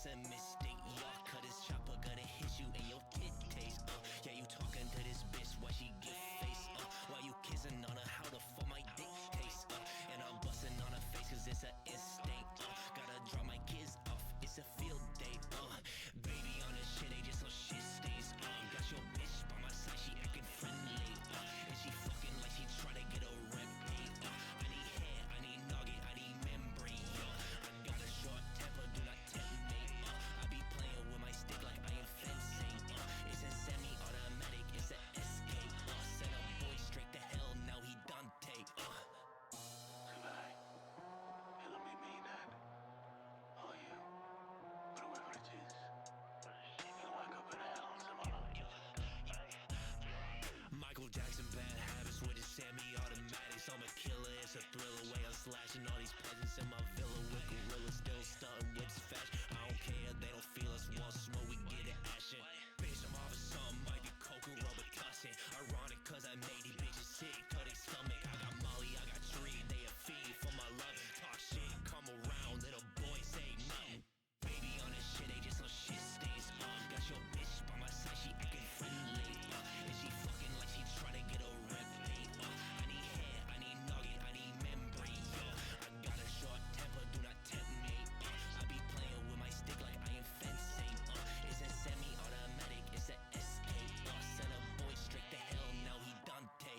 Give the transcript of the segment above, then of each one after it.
it's a mistake. Y'all cut his chopper, gonna hit you in your tit taste. Yeah, you talking to this bitch, why she get face? Why you kissing on her, how the fuck my dick taste? And I'm busting on her face cause it's an instinct. Gotta drop my kids off, it's a field day. Baby on this shit, they just so shit stains. Got your bitch by my side, she acting friendly. And she fucking like she try to get a rep. I need hair, I need nugget, I need membrane. I got a short temper, do not tempt me. I be playing with my stick like I am fencing. It's a semi-automatic, it's an escape. Send a boy straight to hell, now he Dante. Goodbye. Hey, let me mean that. All you. But whatever it is, you'll wake up in hell tomorrow. Michael Jackson, bad habits with his semi-automatics. I'm a killer, it's a thriller way I'm slashing all these peasants in my villa with gorillas still stunting whips fast. I don't care, they don't feel us. Want smoke, we get it ashin'. Bitch, I'm off of something, might be coke and rubber cussing. Ironic, cause I made these bitches sick to their stomach. I got Molly, I got Tree, they a feed for my love. Talk shit, come around, little boy, say nothing. Baby on this shit, they just so shit stains. Got your bitch by my side, she acting friendly. And she fucking like she try to get a rep. I need hair, I need nugget, I need membrane. I got a short temper, do not tempt me. I be playing with my stick like I am fencing. It's a semi-automatic, it's an escape. Send a boy straight to hell, now he Dante.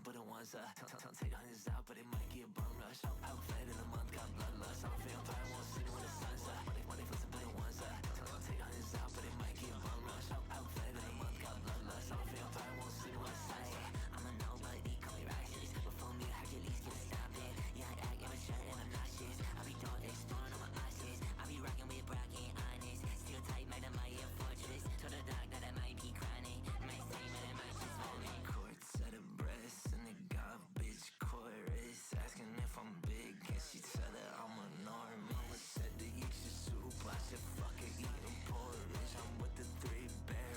But it wants don't take hundreds out, but it might get bum rush. How flat in a month, got bloodlust. I'm a vampire, won't see when the sun's up. Money for some but it wants don't take hundreds out, but it might get bum rush. How flat in a month, got bloodlust. I'm a vampire, won't see when the sun's up. I'm a nobody, call me righteous. Before me, Hercules can stop it. Yeah, I act immature and obnoxious. I be throwing exploring on my options. I be rocking with Brock and honest. Still tight, man, I'm my Air Fortress. Told the doc that I might be chronic. Might say, man, I might just vomit. Court set of breasts and the garbage chorus asking if I'm big, and she said that I'm enormous. Mama said to eat your soup, I said fuck it, eating porridge. I'm with the 3 bears.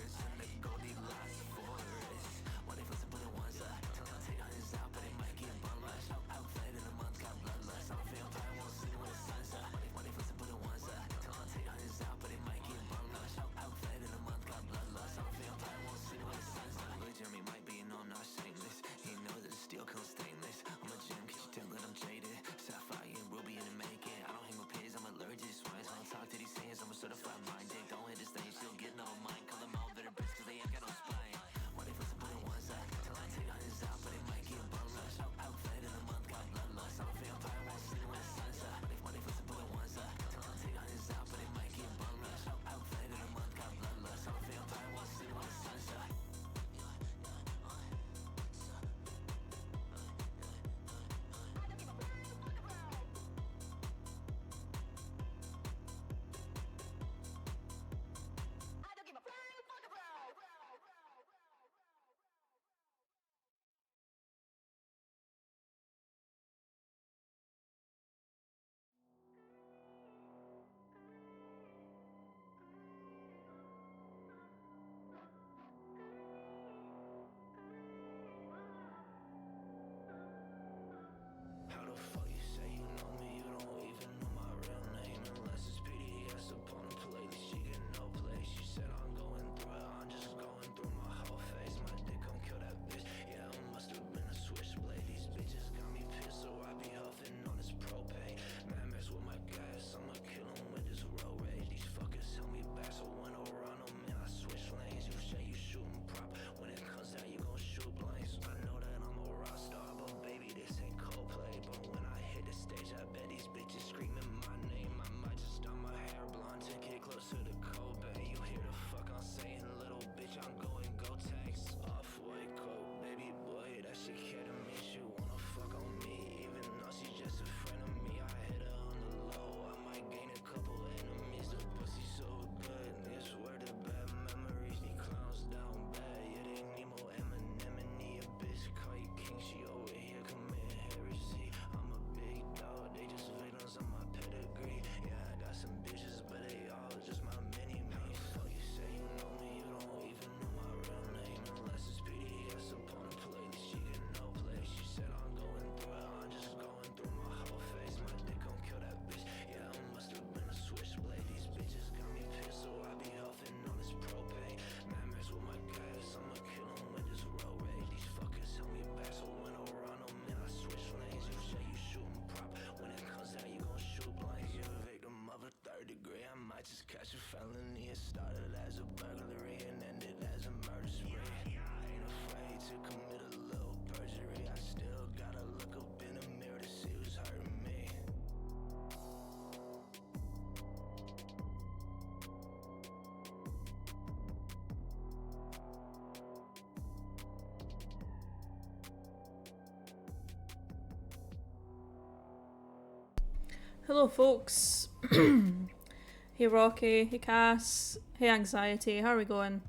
Hello, folks. Hey, Rocky. Hey, Cass. Hey, Anxiety. How are we going?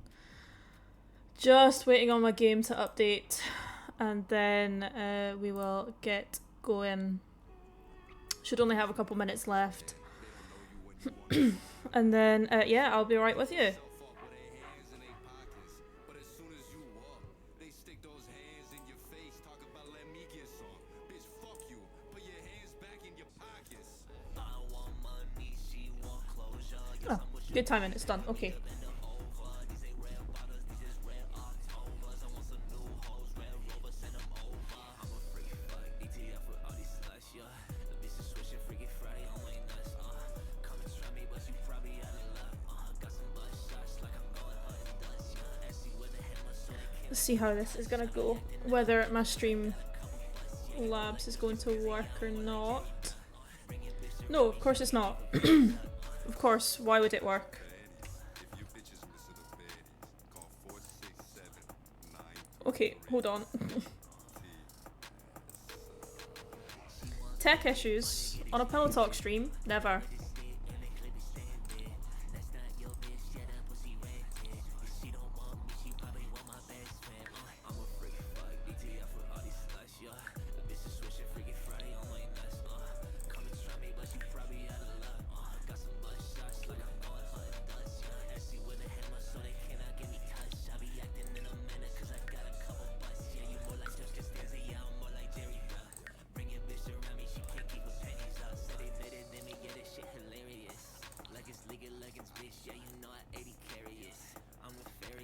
Just waiting on my game to update, and then we will get going. Should only have a couple minutes left. And then, yeah, I'll be right with you. Oh, good timing, it's done. Okay. Let's see how this is gonna go. Whether my stream labs is going to work or not. No, of course it's not. Of course, why would it work? Okay, hold on. Tech issues on a Pillow Talk stream? Never.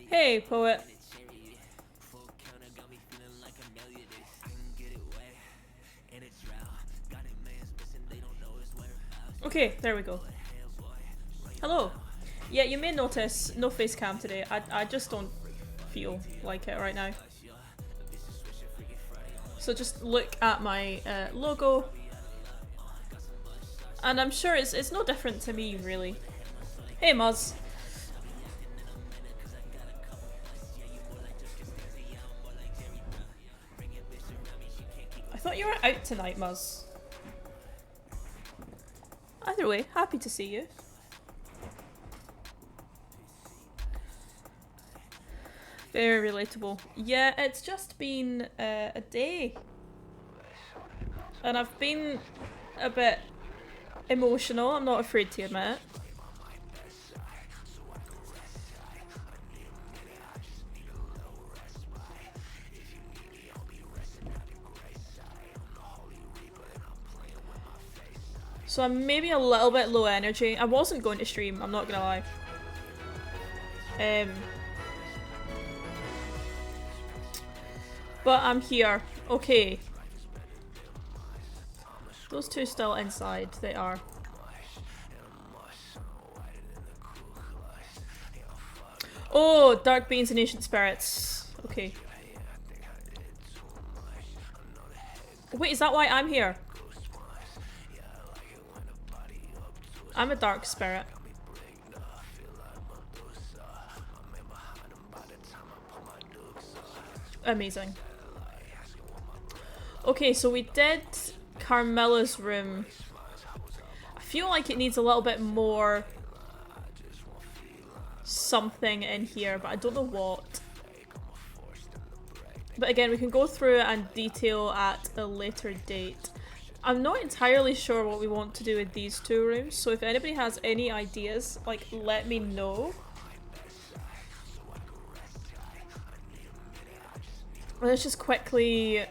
Hey, poet. Okay, there we go. Hello. Yeah, you may notice no face cam today. I just don't feel like it right now. So just look at my logo. And I'm sure it's no different to me, really. Hey, Muzz. I thought you were out tonight, Muzz. Either way, happy to see you. Very relatable. Yeah, it's just been a day. And I've been a bit emotional, I'm not afraid to admit. So I'm maybe a little bit low energy. I wasn't going to stream, I'm not gonna lie. But I'm here. Okay. Those two still inside, they are. Oh, Dark Beans and Ancient Spirits. Okay. Wait, is that why I'm here? I'm a dark spirit. Amazing. Okay, so we did Carmilla's room. I feel like it needs a little bit more something in here, but I don't know what. But again, we can go through it and detail at a later date. I'm not entirely sure what we want to do with these two rooms, so if anybody has any ideas, like, let me know. Let's just quickly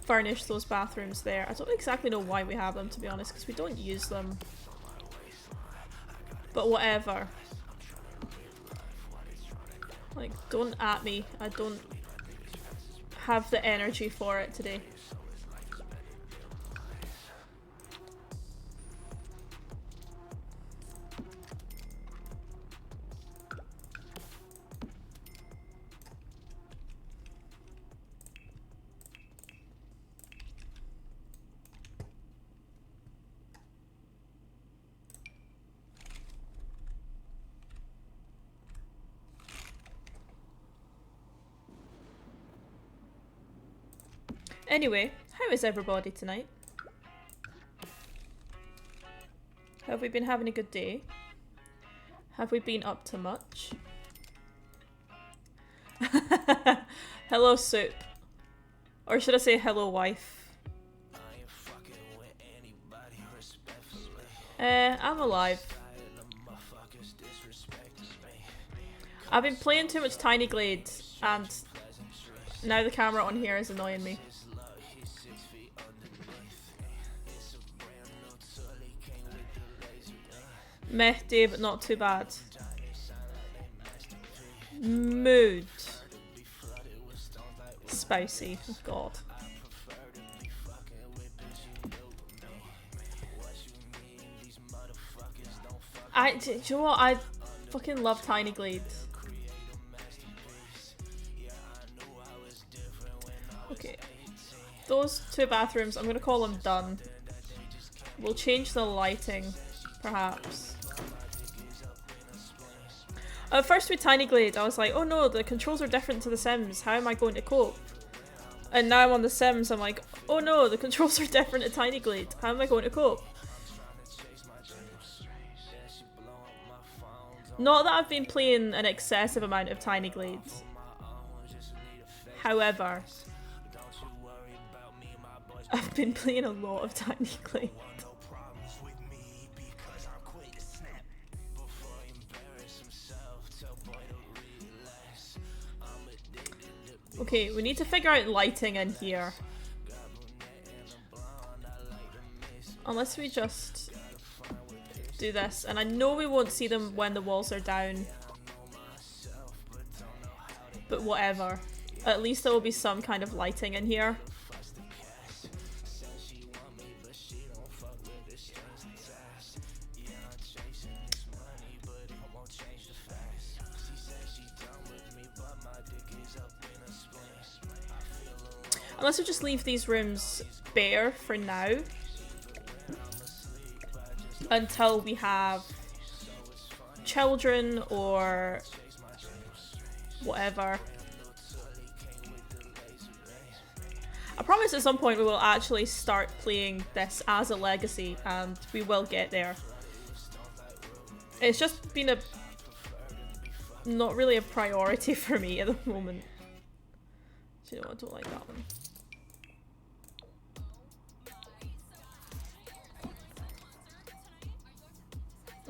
furnish those bathrooms there. I don't exactly know why we have them, to be honest, because we don't use them. But whatever. Like, don't at me. I don't have the energy for it today. Anyway, how is everybody tonight? Have we been having a good day? Have we been up to much? Hello, Soup. Or should I say hello, wife? I'm alive. I've been playing too much Tiny Glade, and now the camera on here is annoying me. Meh day, but not too bad. Mood. Spicy. Oh god. Do you know what? I fucking love Tiny Glade. Okay. Those two bathrooms, I'm gonna call them done. We'll change the lighting, perhaps. At first with Tiny Glade, I was like, oh no, the controls are different to The Sims. How am I going to cope? And now I'm on The Sims, I'm like, oh no, the controls are different to Tiny Glade. How am I going to cope? Not that I've been playing an excessive amount of Tiny Glade. However, I've been playing a lot of Tiny Glade. Okay, we need to figure out lighting in here. Unless we just do this. And I know we won't see them when the walls are down. But whatever. At least there will be some kind of lighting in here. Unless we just leave these rooms bare for now. Until we have children or whatever. I promise at some point we will actually start playing this as a legacy, and we will get there. It's just been not really a priority for me at the moment. Do you know what? I don't like that one.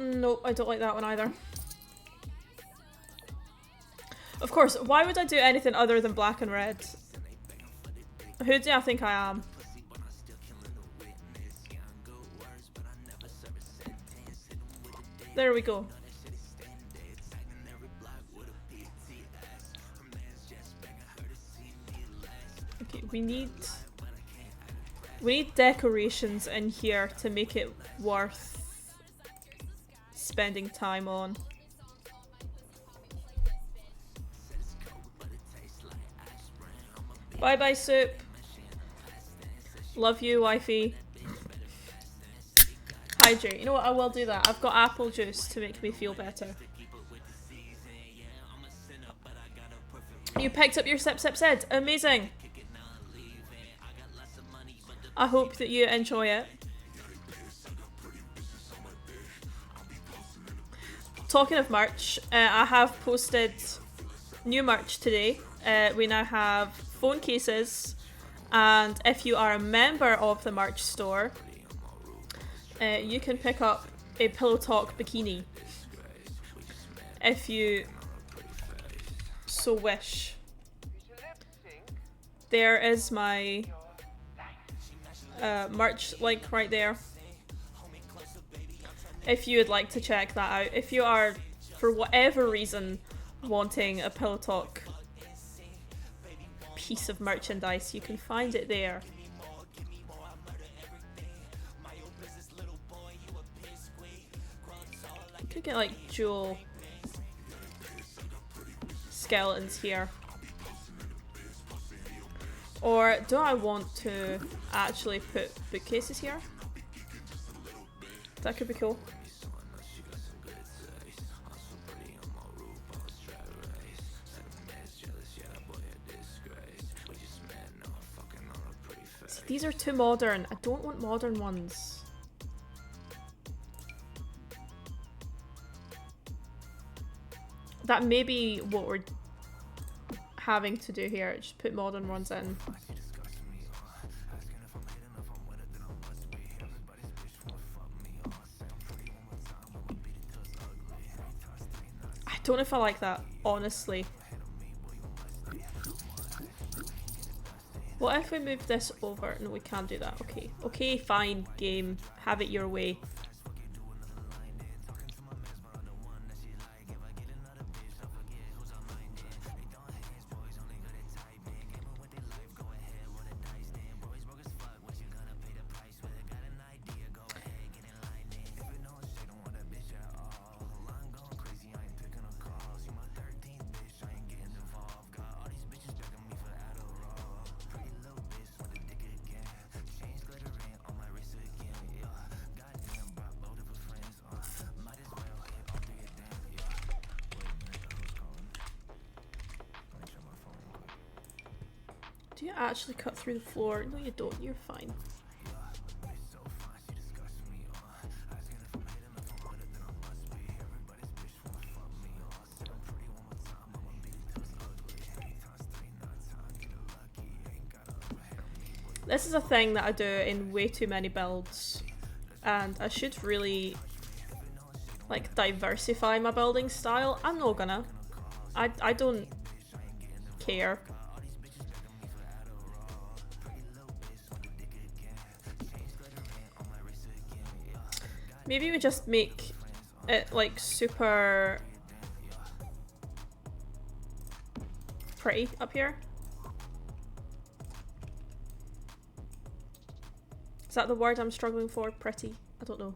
Nope, I don't like that one either. Of course, why would I do anything other than black and red? Who do I think I am? There we go. Okay, we need decorations in here to make it worth spending time on. Bye bye, Soup. Love you, wifey. Hydrate. You know what? I will do that. I've got apple juice to make me feel better. You picked up your Sip Sip Sid. Amazing. I hope that you enjoy it. Talking of merch, I have posted new merch today. We now have phone cases, and if you are a member of the merch store, you can pick up a Pillow Talk bikini if you so wish. There is my merch link right there. If you would like to check that out. If you are, for whatever reason, wanting a Pillow Talk piece of merchandise, you can find it there. You could get like jewel skeletons here. Or do I want to actually put bookcases here? That could be cool. See, these are too modern. I don't want modern ones. That may be what we're having to do here. Just put modern ones in. I don't know if I like that, honestly. What if we move this over? No, we can't do that. Okay. Okay, fine, game. Have it your way. Do you actually cut through the floor? No, you don't. You're fine. This is a thing that I do in way too many builds, and I should really like diversify my building style. I'm not gonna. I don't care. Maybe we just make it like super pretty up here. Is that the word I'm struggling for? Pretty? I don't know.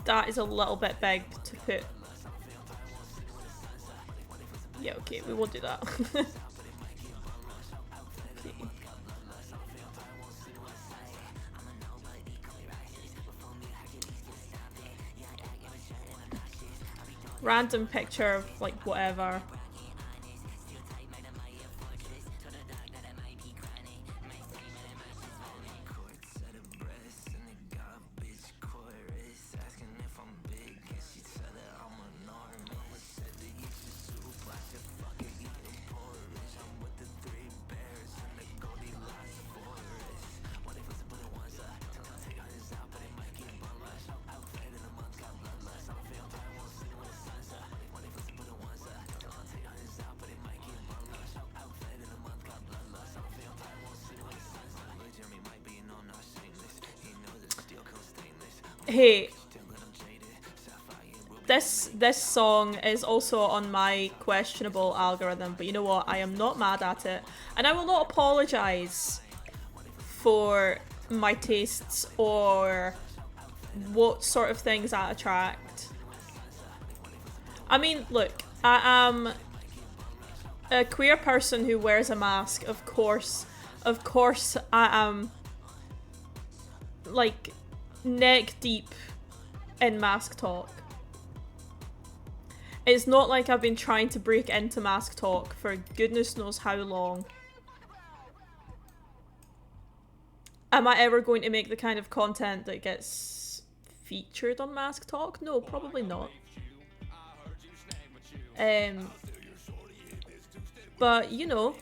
That is a little bit big to put. Yeah, okay, we won't do that. Okay. Random picture of like whatever. Hey, this song is also on my questionable algorithm, but you know what? I am not mad at it, and I will not apologise for my tastes or what sort of things I attract. I mean, look, I am a queer person who wears a mask, of course I am like neck deep in mask talk. It's not like I've been trying to break into mask talk for goodness knows how long. Am I ever going to make the kind of content that gets featured on mask talk? No, probably not. But you know,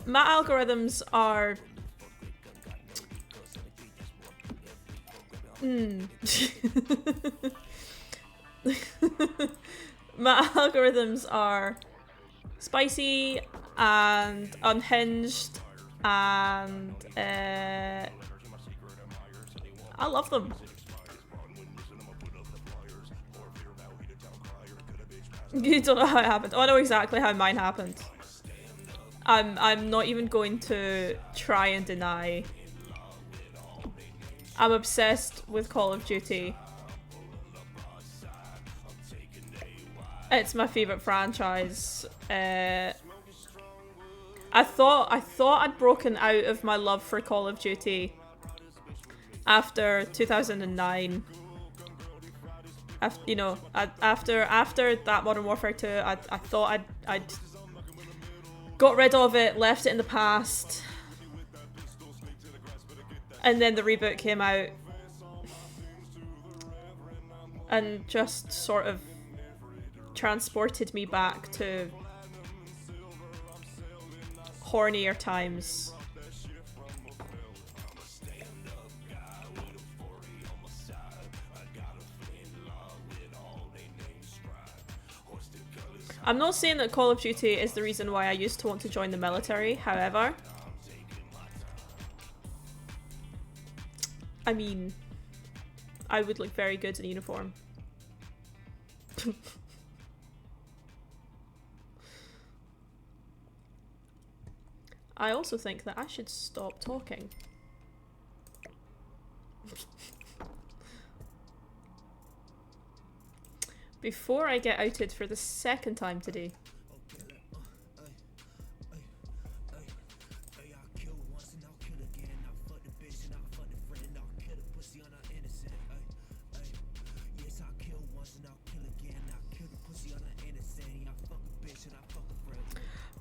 my algorithms are my algorithms are spicy and unhinged, and I love them. You don't know how it happened. Oh, I know exactly how mine happened. I'm not even going to try and deny. I'm obsessed with Call of Duty. It's my favourite franchise. I thought I'd broken out of my love for Call of Duty after 2009. After that Modern Warfare 2, I thought I'd got rid of it, left it in the past, and then the reboot came out and just sort of transported me back to hornier times. I'm not saying that Call of Duty is the reason why I used to want to join the military, however, I mean, I would look very good in uniform. I also think that I should stop talking. Before I get outed for the second time today.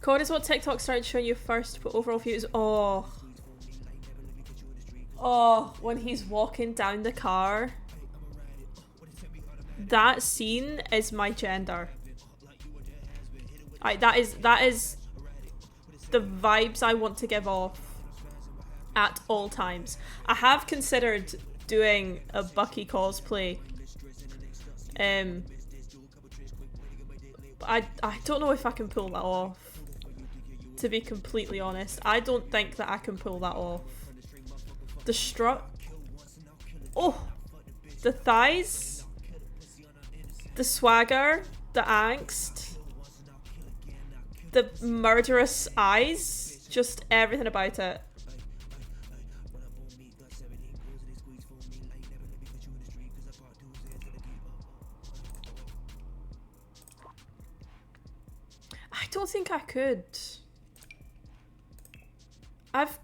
COD is what TikTok started showing you first, but overall views. Oh, when he's walking down the car. That scene is my gender. That is the vibes I want to give off at all times. I have considered doing a Bucky cosplay. But I don't know if I can pull that off. To be completely honest, I don't think that I can pull that off. The strut. Oh, the thighs. The swagger, the angst, the murderous eyes, just everything about it. I don't think I could. I've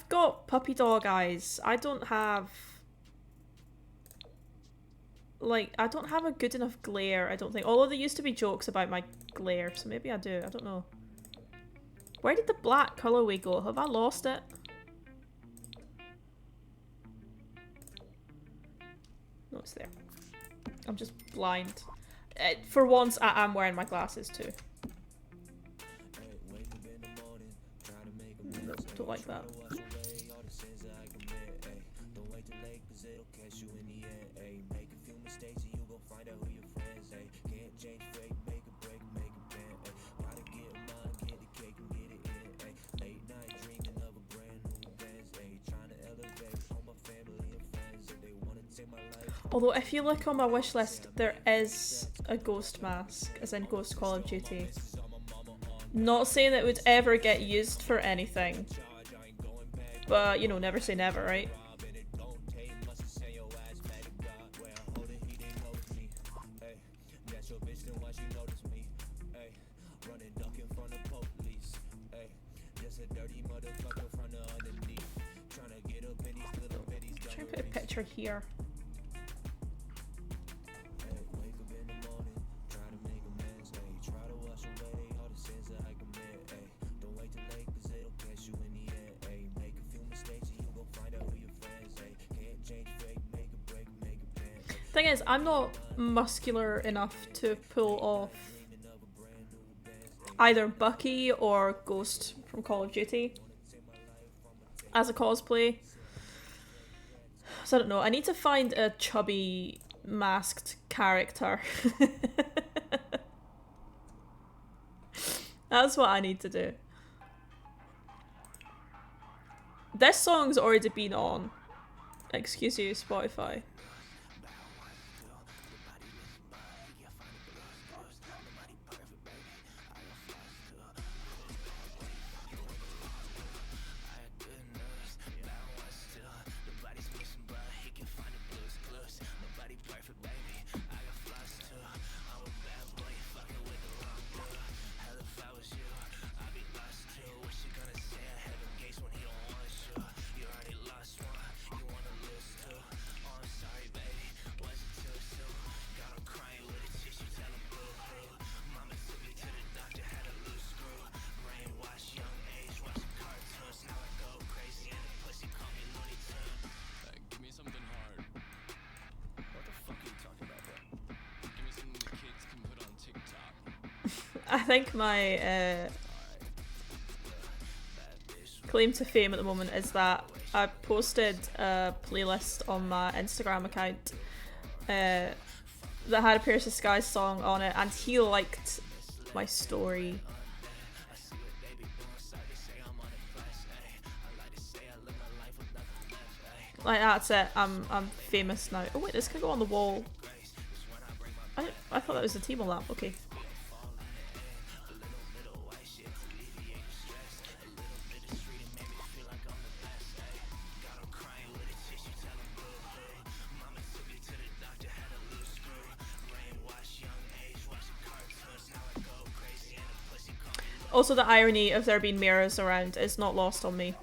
got puppy dog eyes. I don't have... Like, I don't have a good enough glare, I don't think. Although there used to be jokes about my glare, so maybe I do. I don't know. Where did the black colorway go? Have I lost it? No, it's there. I'm just blind. For once, I am wearing my glasses too. No, don't like that. Although if you look on my wish list, there is a ghost mask, as in Ghost Call of Duty. Not saying that it would ever get used for anything. But, you know, never say never, right? Try and put a picture here. Thing is, I'm not muscular enough to pull off either Bucky or Ghost from Call of Duty as a cosplay. So I don't know, I need to find a chubby masked character. That's what I need to do. This song's already been on. Excuse you, Spotify. I think my claim to fame at the moment is that I posted a playlist on my Instagram account that had a Pierce the Sky song on it, and he liked my story. Like, that's it. I'm famous now. Oh wait, this could go on the wall. I thought that was the table lamp. Okay. Also, the irony of there being mirrors around is not lost on me.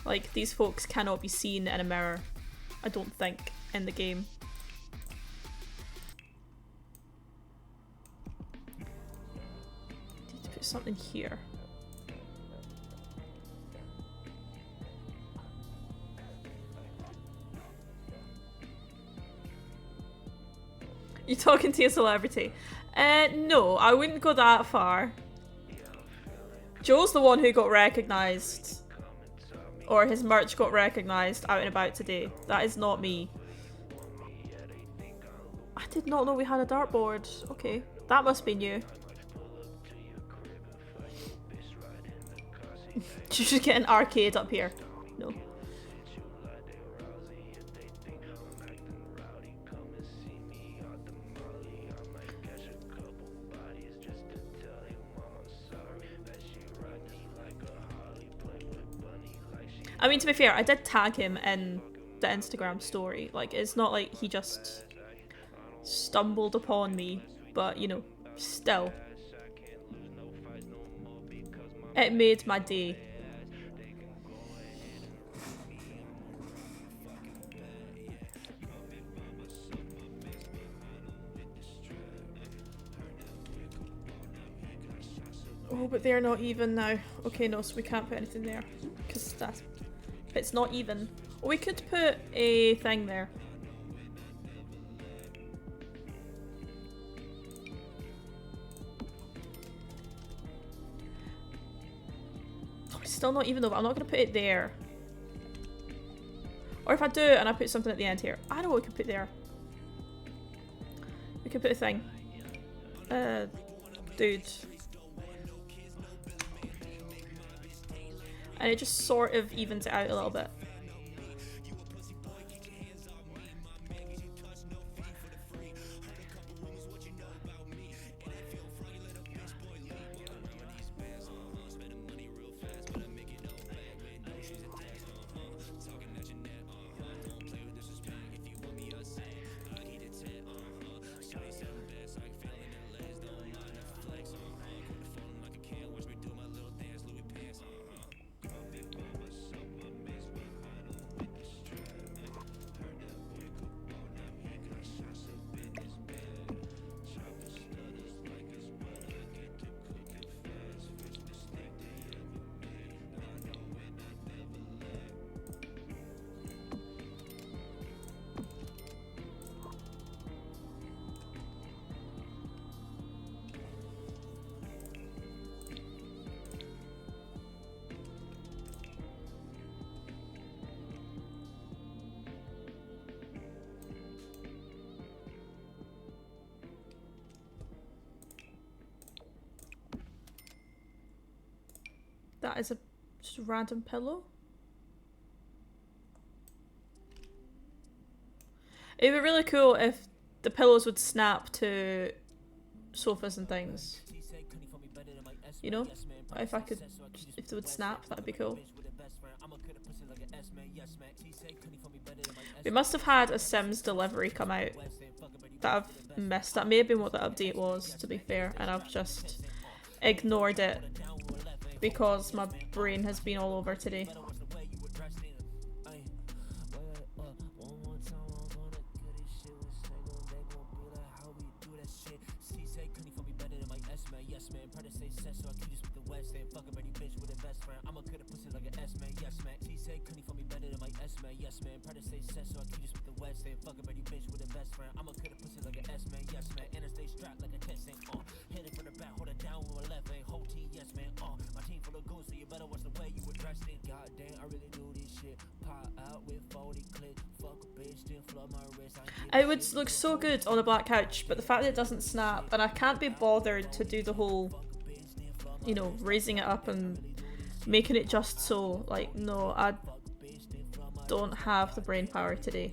Like, these folks cannot be seen in a mirror, I don't think, in the game. Need to put something here. You talking to a celebrity? No, I wouldn't go that far. Joe's the one who got recognised. Or his merch got recognised out and about today. That is not me. I did not know we had a dartboard. Okay, that must be new. You should get an arcade up here. No. I mean, to be fair, I did tag him in the Instagram story. Like, it's not like he just stumbled upon me, but, you know, still. It made my day. Oh, but they're not even now. Okay, no, so we can't put anything there. Because that's... It's not even. Oh, we could put a thing there. Oh, it's still not even though, but I'm not going to put it there. Or if I do and I put something at the end here. I know what we could put there. We could put a thing. Dude. And it just sort of evens it out a little bit. That is just a random pillow. It would be really cool if the pillows would snap to sofas and things. You know? If they would snap, that'd be cool. We must have had a Sims delivery come out that I've missed. That may have been what the update was, to be fair, and I've just ignored it because my brain has been all over today. west end. Fuck a pretty bitch with a best friend. I'ma cut a pussy like an S man, yes man. And I stay strapped like a testing. Hit it from the back, hold it down with my left hand. Whole team, yes man. My team full of goons, so you better watch the way you address it. Goddamn, I really do this shit. Pop out with 40 clips. Fuck a bitch, then flood my wrist. It would look so good on a black couch, but the fact that it doesn't snap, and I can't be bothered to do the whole, you know, raising it up and making it just so, like, no, I don't have the brain power today.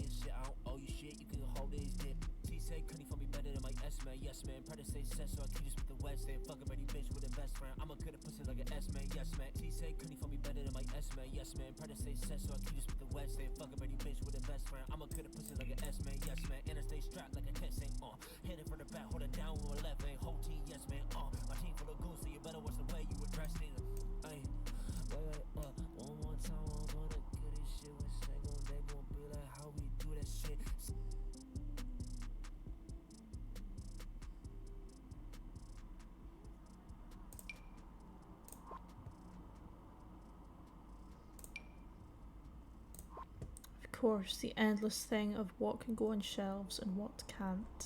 Of course, the endless thing of what can go on shelves and what can't.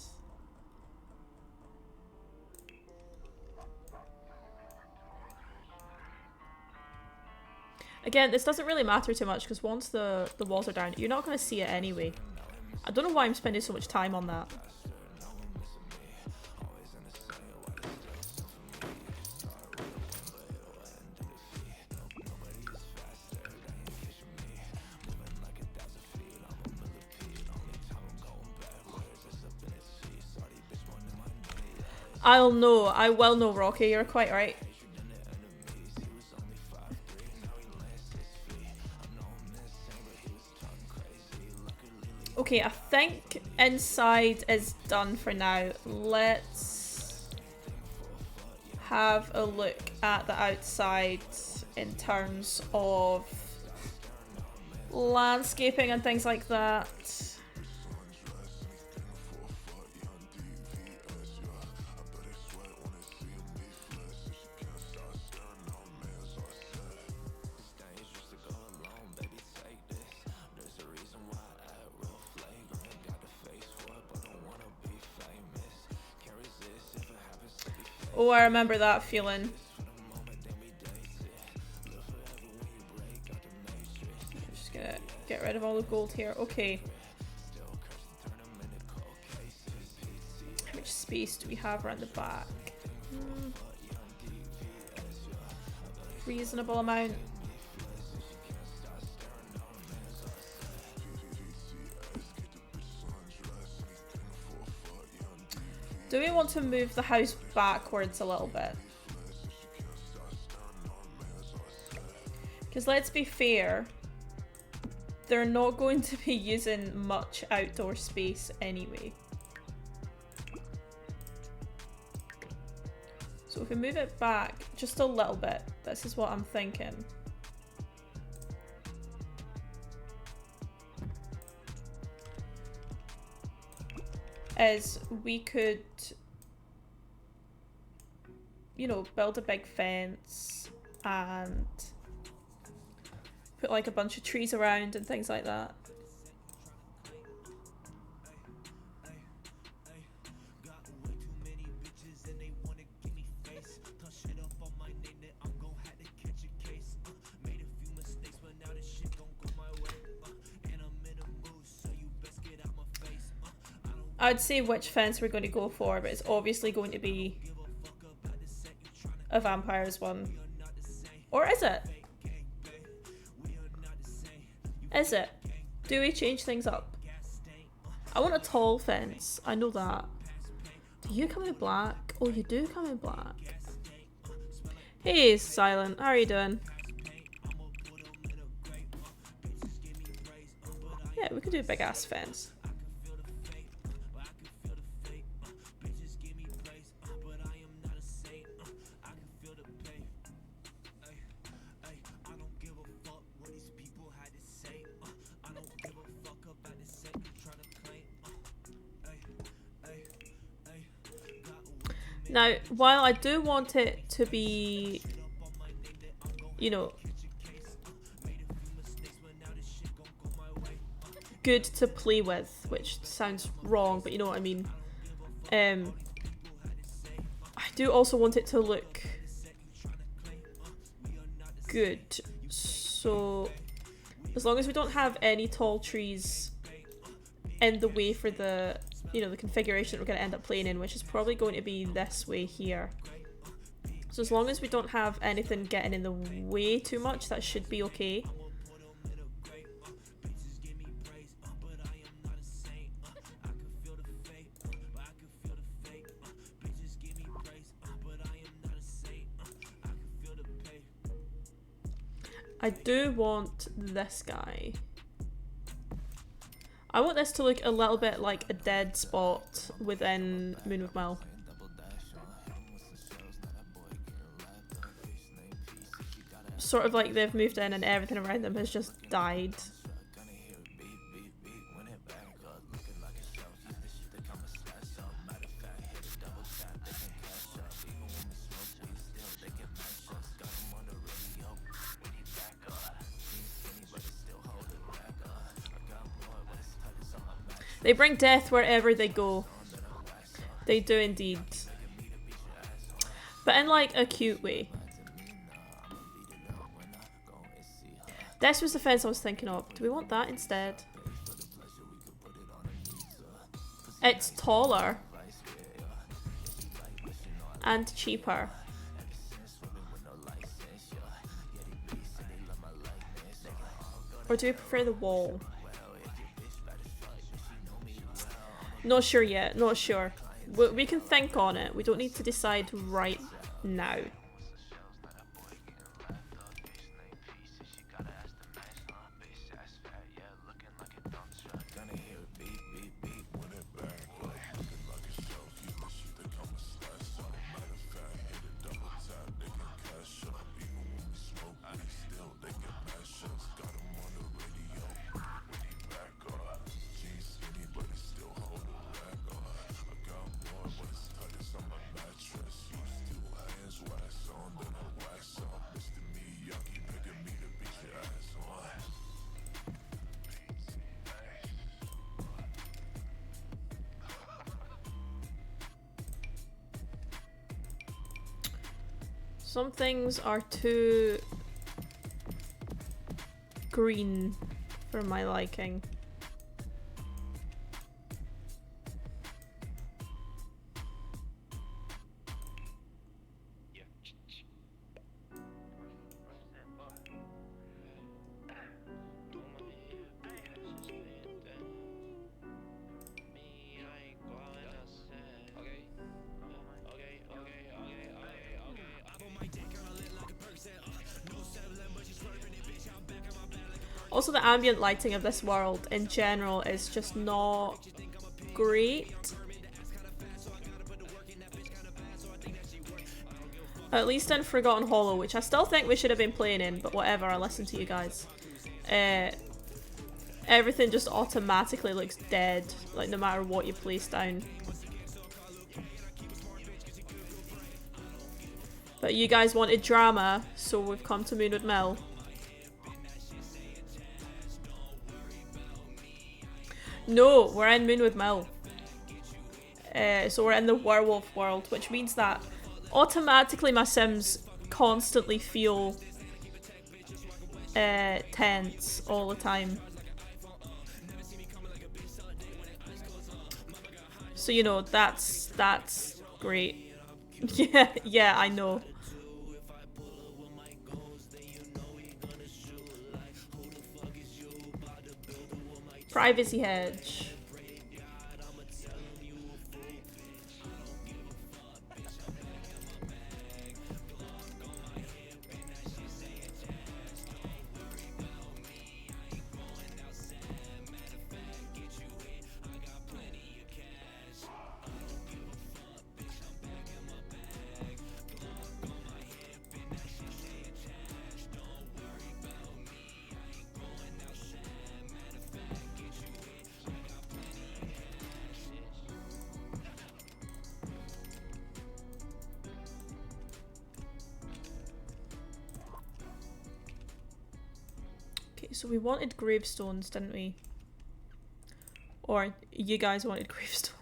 Again, this doesn't really matter too much because once the walls are down, you're not going to see it anyway. I don't know why I'm spending so much time on that. I will know, Rocky, you're quite right. Okay, I think inside is done for now. Let's have a look at the outside in terms of landscaping and things like that. Oh, I remember that feeling. I'm just gonna get rid of all the gold here. Okay. How much space do we have around the back? Reasonable amount. Do we want to move the house backwards a little bit? Because let's be fair, they're not going to be using much outdoor space anyway. So if we move it back just a little bit, this is what I'm thinking. Is we could, you know, build a big fence and put like a bunch of trees around and things like that. I'd say which fence we're going to go for, but it's obviously going to be a vampires one. Or is it? Is it? Do we change things up? I want a tall fence. I know that. Do you come in black? Oh, you do come in black. Hey, Silent. How are you doing? Yeah, we could do a big ass fence. Now, while I do want it to be, you know, good to play with, which sounds wrong, but you know what I mean. I do also want it to look good. So as long as we don't have any tall trees in the way for the, you know, the configuration that we're going to end up playing in, which is probably going to be this way here. So as long as we don't have anything getting in the way too much, that should be okay. I do want this guy. I want this to look a little bit like a dead spot within Moonwood Mill. Sort of like they've moved in and everything around them has just died. They bring death wherever they go. They do indeed. But in like a cute way. This was the fence I was thinking of. Do we want that instead? It's taller. And cheaper. Or do we prefer the wall? Not sure yet, not sure. We can think on it. We don't need to decide right now. Some things are too green for my liking. Also, the ambient lighting of this world in general is just not great. At least in Forgotten Hollow, which I still think we should have been playing in, but whatever, I listen to you guys. Everything just automatically looks dead, like no matter what you place down. But you guys wanted drama, so we've come to Moonwood Mill. No, we're in Moonwood Mill. So we're in the werewolf world, which means that automatically my Sims constantly feel tense all the time. So you know, that's great. yeah, I know. Privacy hedge. So we wanted gravestones, didn't we? Or you guys wanted gravestones.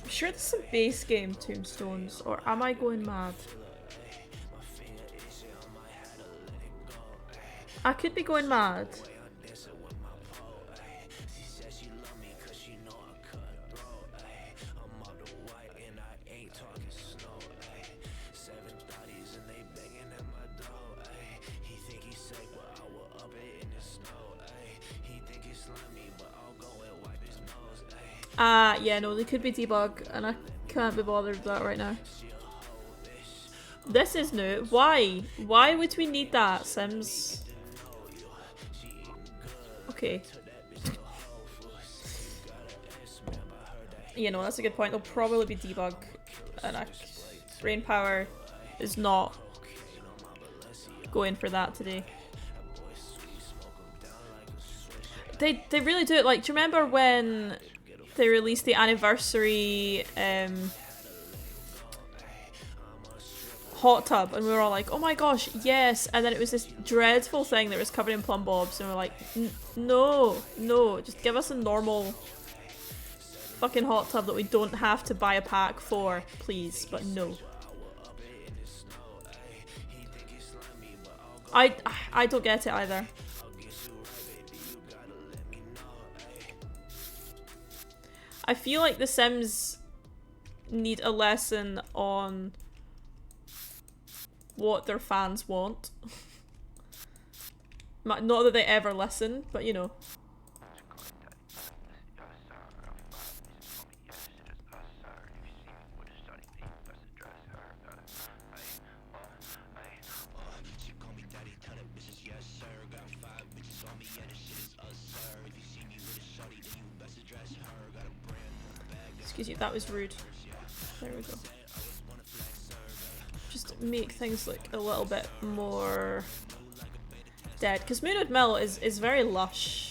I'm sure this is a base game, Tombstones, or am I going mad? I could be going mad. Yeah, no, they could be debug, and I can't be bothered with that right now. This is new. Why? Why would we need that, Sims? Okay. You know, that's a good point. They'll probably be debug, and brain power is not going for that today. They really do it. Like, do you remember when they released the anniversary hot tub, and we were all like, oh my gosh, yes, and then it was this dreadful thing that was covered in plumb bobs, and we're like, no, just give us a normal fucking hot tub that we don't have to buy a pack for, please. But no. I don't get it either. I feel like The Sims need a lesson on what their fans want. Not that they ever listen, but you know. Excuse you, that was rude. There we go. Just make things look a little bit more dead. Because Moonwood Mill is very lush.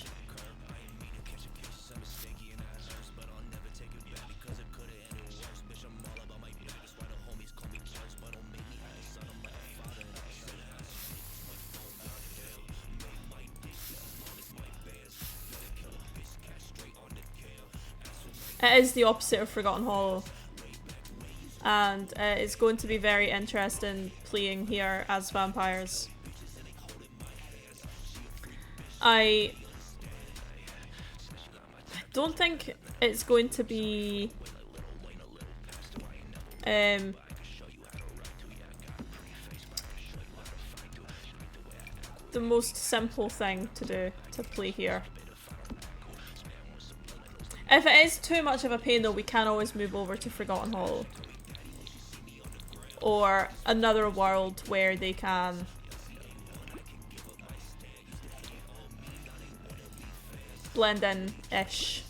It is the opposite of Forgotten Hollow, and it's going to be very interesting playing here as vampires. I don't think it's going to be the most simple thing to do to play here. If it is too much of a pain though, we can always move over to Forgotten Hollow. Or another world where they can blend in-ish.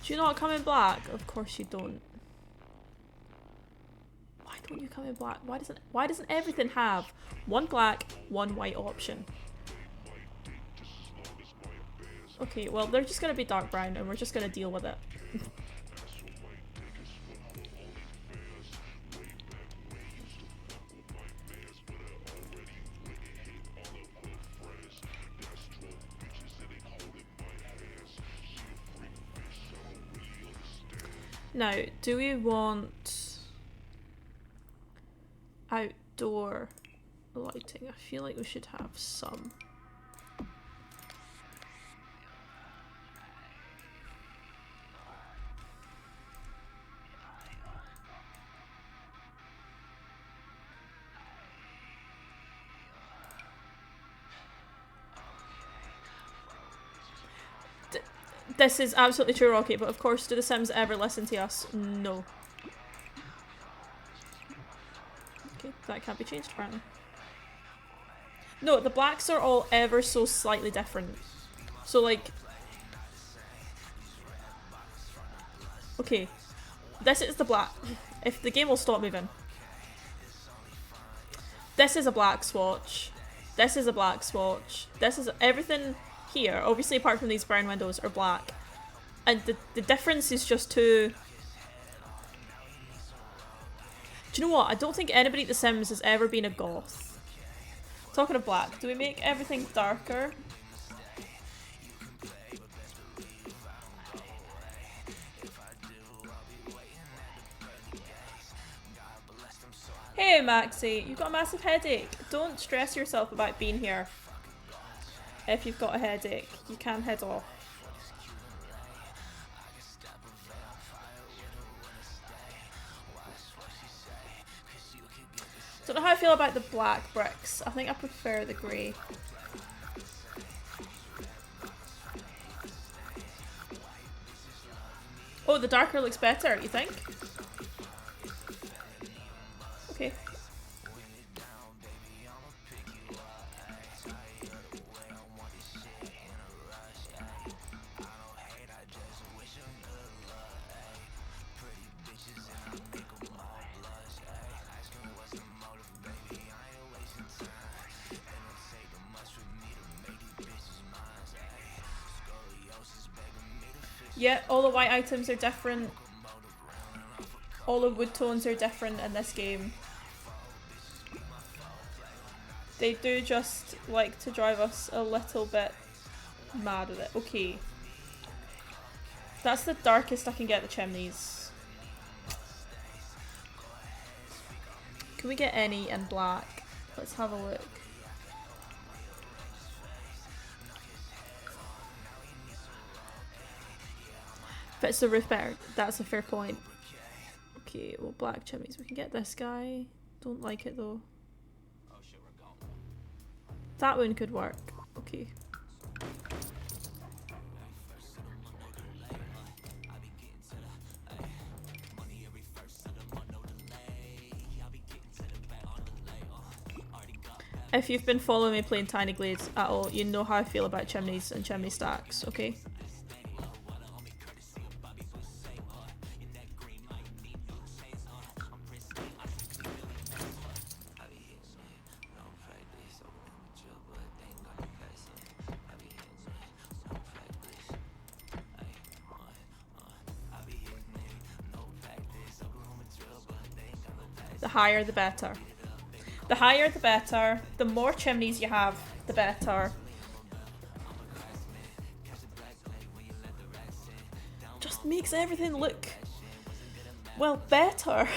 Do you not come in black? Of course you don't. Why don't you come in black? Why doesn't everything have one black, one white option? Okay, well they're just gonna be dark brown and we're just gonna deal with it. Now, do we want outdoor lighting? I feel like we should have some. This is absolutely true, Rocky, but of course, do the Sims ever listen to us? No. Okay, that can't be changed apparently. No, the blacks are all ever so slightly different. So like, okay, this is the black. If the game will stop moving, this is a black swatch. This is a black swatch. This is everything here. Obviously, apart from these brown windows, are black, and the difference is just too. Do you know what? I don't think anybody at The Sims has ever been a goth. Talking of black, do we make everything darker? Hey Maxie, you've got a massive headache. Don't stress yourself about being here. If you've got a headache, you can head off. Don't know how I feel about the black bricks. I think I prefer the grey. Oh, the darker looks better, you think? Okay. Yeah, all the white items are different. All the wood tones are different in this game. They do just like to drive us a little bit mad with it. Okay. That's the darkest I can get the chimneys. Can we get any in black? Let's have a look. Fits the roof better. That's a fair point. Okay, well, black chimneys. We can get this guy. Don't like it though. That one could work. Okay. If you've been following me playing Tiny Glades at all, you know how I feel about chimneys and chimney stacks, okay? The higher the better. The higher the better. The more chimneys you have, the better. Just makes everything look, well, better.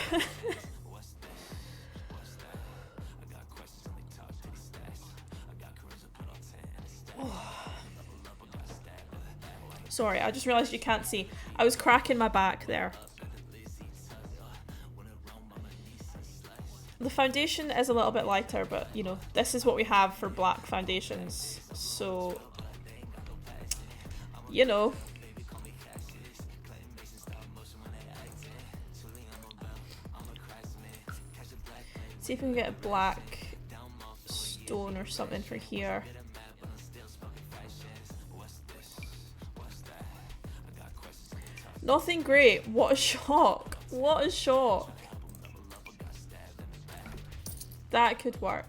Sorry, I just realised you can't see. I was cracking my back there. The foundation is a little bit lighter, but you know, this is what we have for black foundations, so you know. See if we can get a black stone or something for here. Nothing great. What a shock. What a shock. That could work.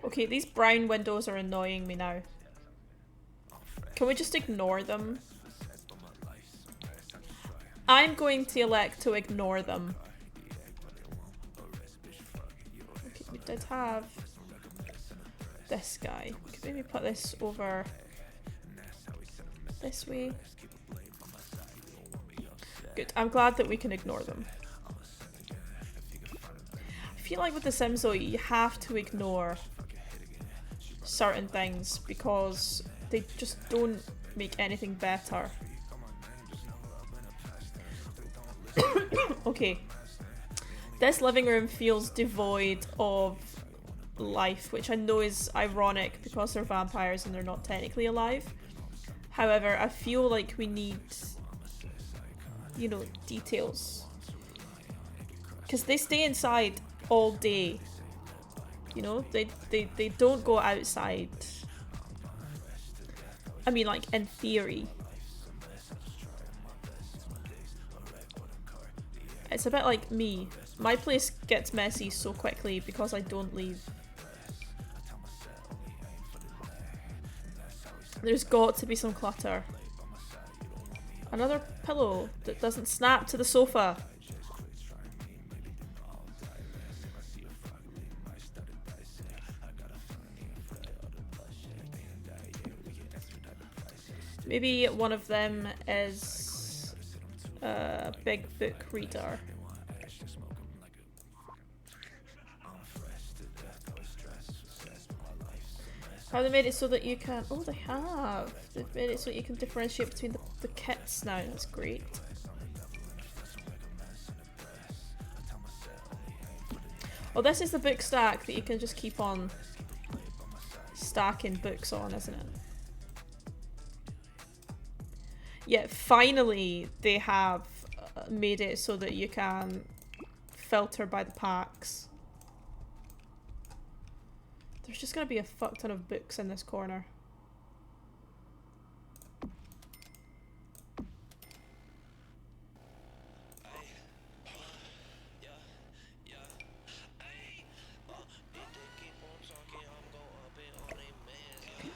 Okay, these brown windows are annoying me now. Can we just ignore them? I'm going to elect to ignore them. Okay, we did have this guy. We could maybe put this over this way. Good. I'm glad that we can ignore them. I feel like with The Sims though, you have to ignore certain things because they just don't make anything better. This living room feels devoid of life, which I know is ironic because they're vampires and they're not technically alive. However, I feel like we need, you know, details. Because they stay inside all day. You know, they don't go outside. I mean, like, in theory. It's a bit like me. My place gets messy so quickly because I don't leave. There's got to be some clutter. Another pillow that doesn't snap to the sofa. Maybe one of them is a big book reader. Have they made it so that you can... Oh, they have. They've made it so that you can differentiate between the kits now. That's great. Oh, this is the book stack that you can just keep on stacking books on, isn't it? Yeah, finally they have made it so that you can filter by the packs. There's just gonna be a fuck ton of books in this corner.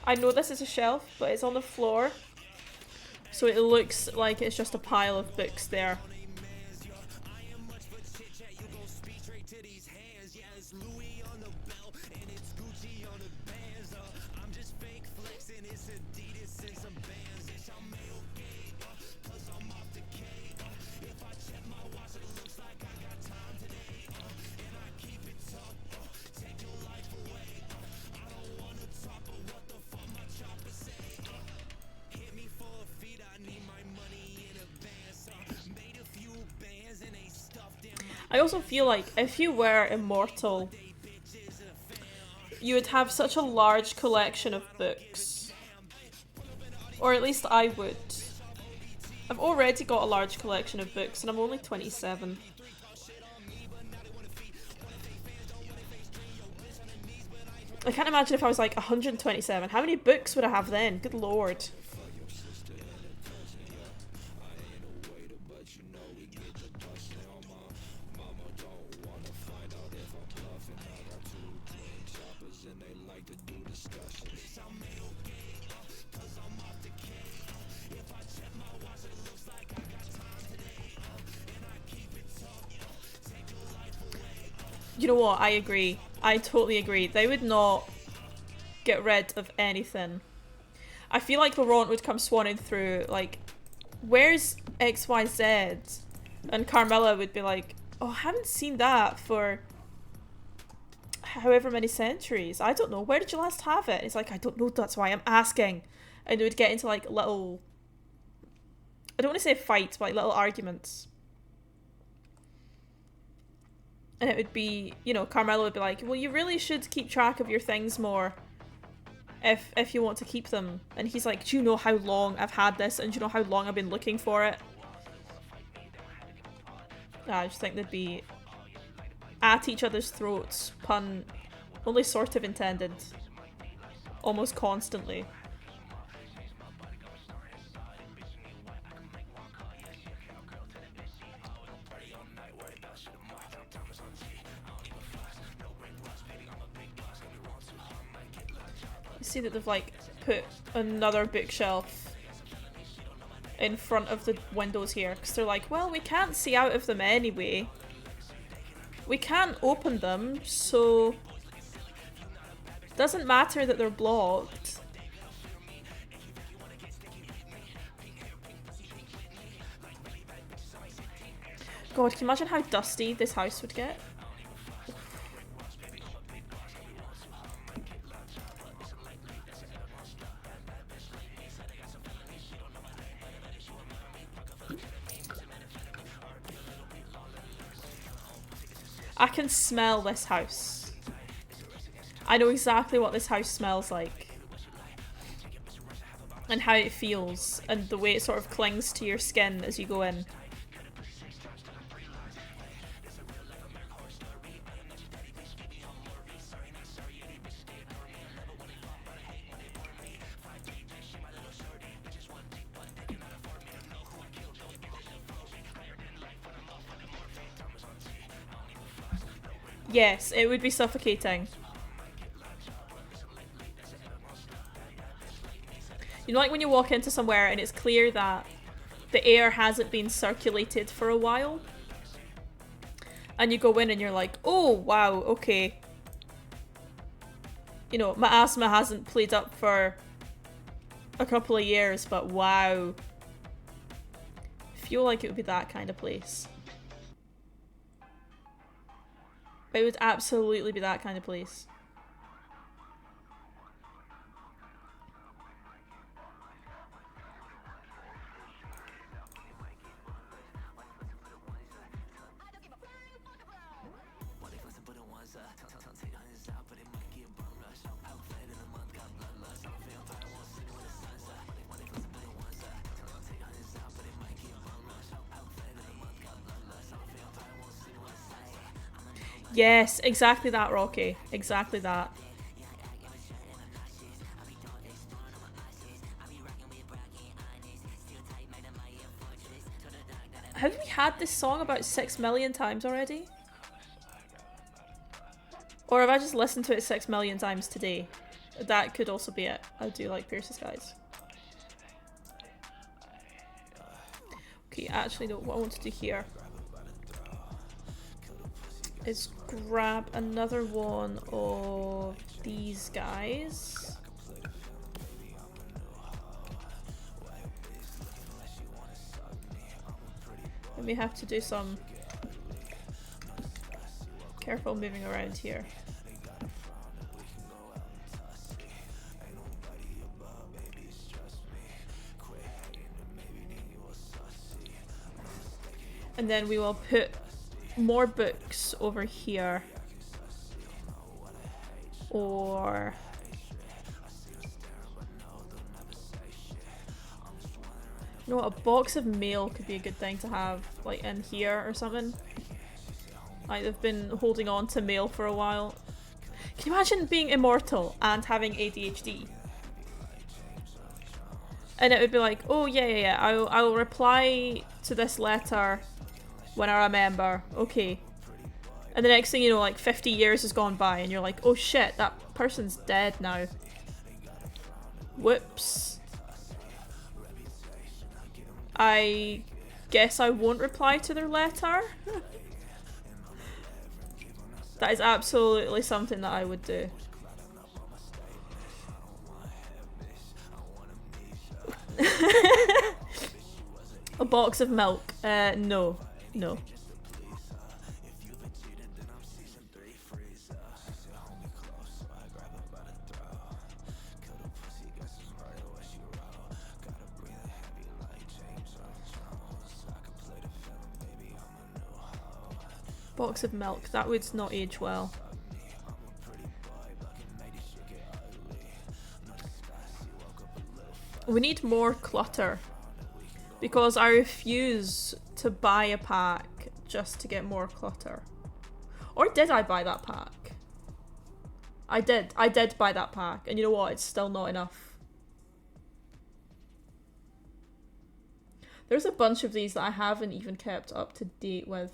I know this is a shelf, but it's on the floor. So it looks like it's just a pile of books there. I also feel like if you were immortal, you would have such a large collection of books. Or at least I would. I've already got a large collection of books and I'm only 27. I can't imagine if I was like 127. How many books would I have then? Good lord. You know what? I agree. I totally agree. They would not get rid of anything. I feel like Laurent would come swanning through, like, where's XYZ? And Carmilla would be like, oh, I haven't seen that for however many centuries. I don't know. Where did you last have it? It's like, I don't know. That's why I'm asking. And they would get into, like, little... I don't want to say fights, but, like, little arguments. And it would be, you know, Carmilla would be like, well, you really should keep track of your things more if you want to keep them. And he's like, do you know how long I've had this? And do you know how long I've been looking for it? I just think they'd be at each other's throats, pun only sort of intended, almost constantly. See that they've like put another bookshelf in front of the windows here because they're like, well, we can't see out of them anyway. We can't open them, so doesn't matter that they're blocked. God, can you imagine how dusty this house would get? I can smell this house. I know exactly what this house smells like. And how it feels. And the way it sort of clings to your skin as you go in. Yes, it would be suffocating. You know, like when you walk into somewhere and it's clear that the air hasn't been circulated for a while? And you go in and you're like, oh, wow, okay. You know, my asthma hasn't played up for a couple of years, but wow. I feel like it would be that kind of place. It would absolutely be that kind of place. Yes, exactly that, Rocky. Exactly that. Have we had this song about 6 million times already? Or have I just listened to it 6 million times today? That could also be it. I do like Pierce the Skies. Okay, actually no, what I want to do here is grab another one of these guys. And we have to do some careful moving around here. And then we will put more books over here. Or... you know what, a box of mail could be a good thing to have, like, in here or something. Like, they've been holding on to mail for a while. Can you imagine being immortal and having ADHD? And it would be like, oh yeah, I'll reply to this letter when I remember. Okay. And the next thing you know, like 50 years has gone by and you're like, oh shit, that person's dead now. Whoops. I guess I won't reply to their letter. That is absolutely something that I would do. A box of milk. No. No. Box of milk. That would not age well. We need more clutter. Because I refuse to buy a pack just to get more clutter. Or did I buy that pack? I did. I did buy that pack. And you know what? It's still not enough. There's a bunch of these that I haven't even kept up to date with.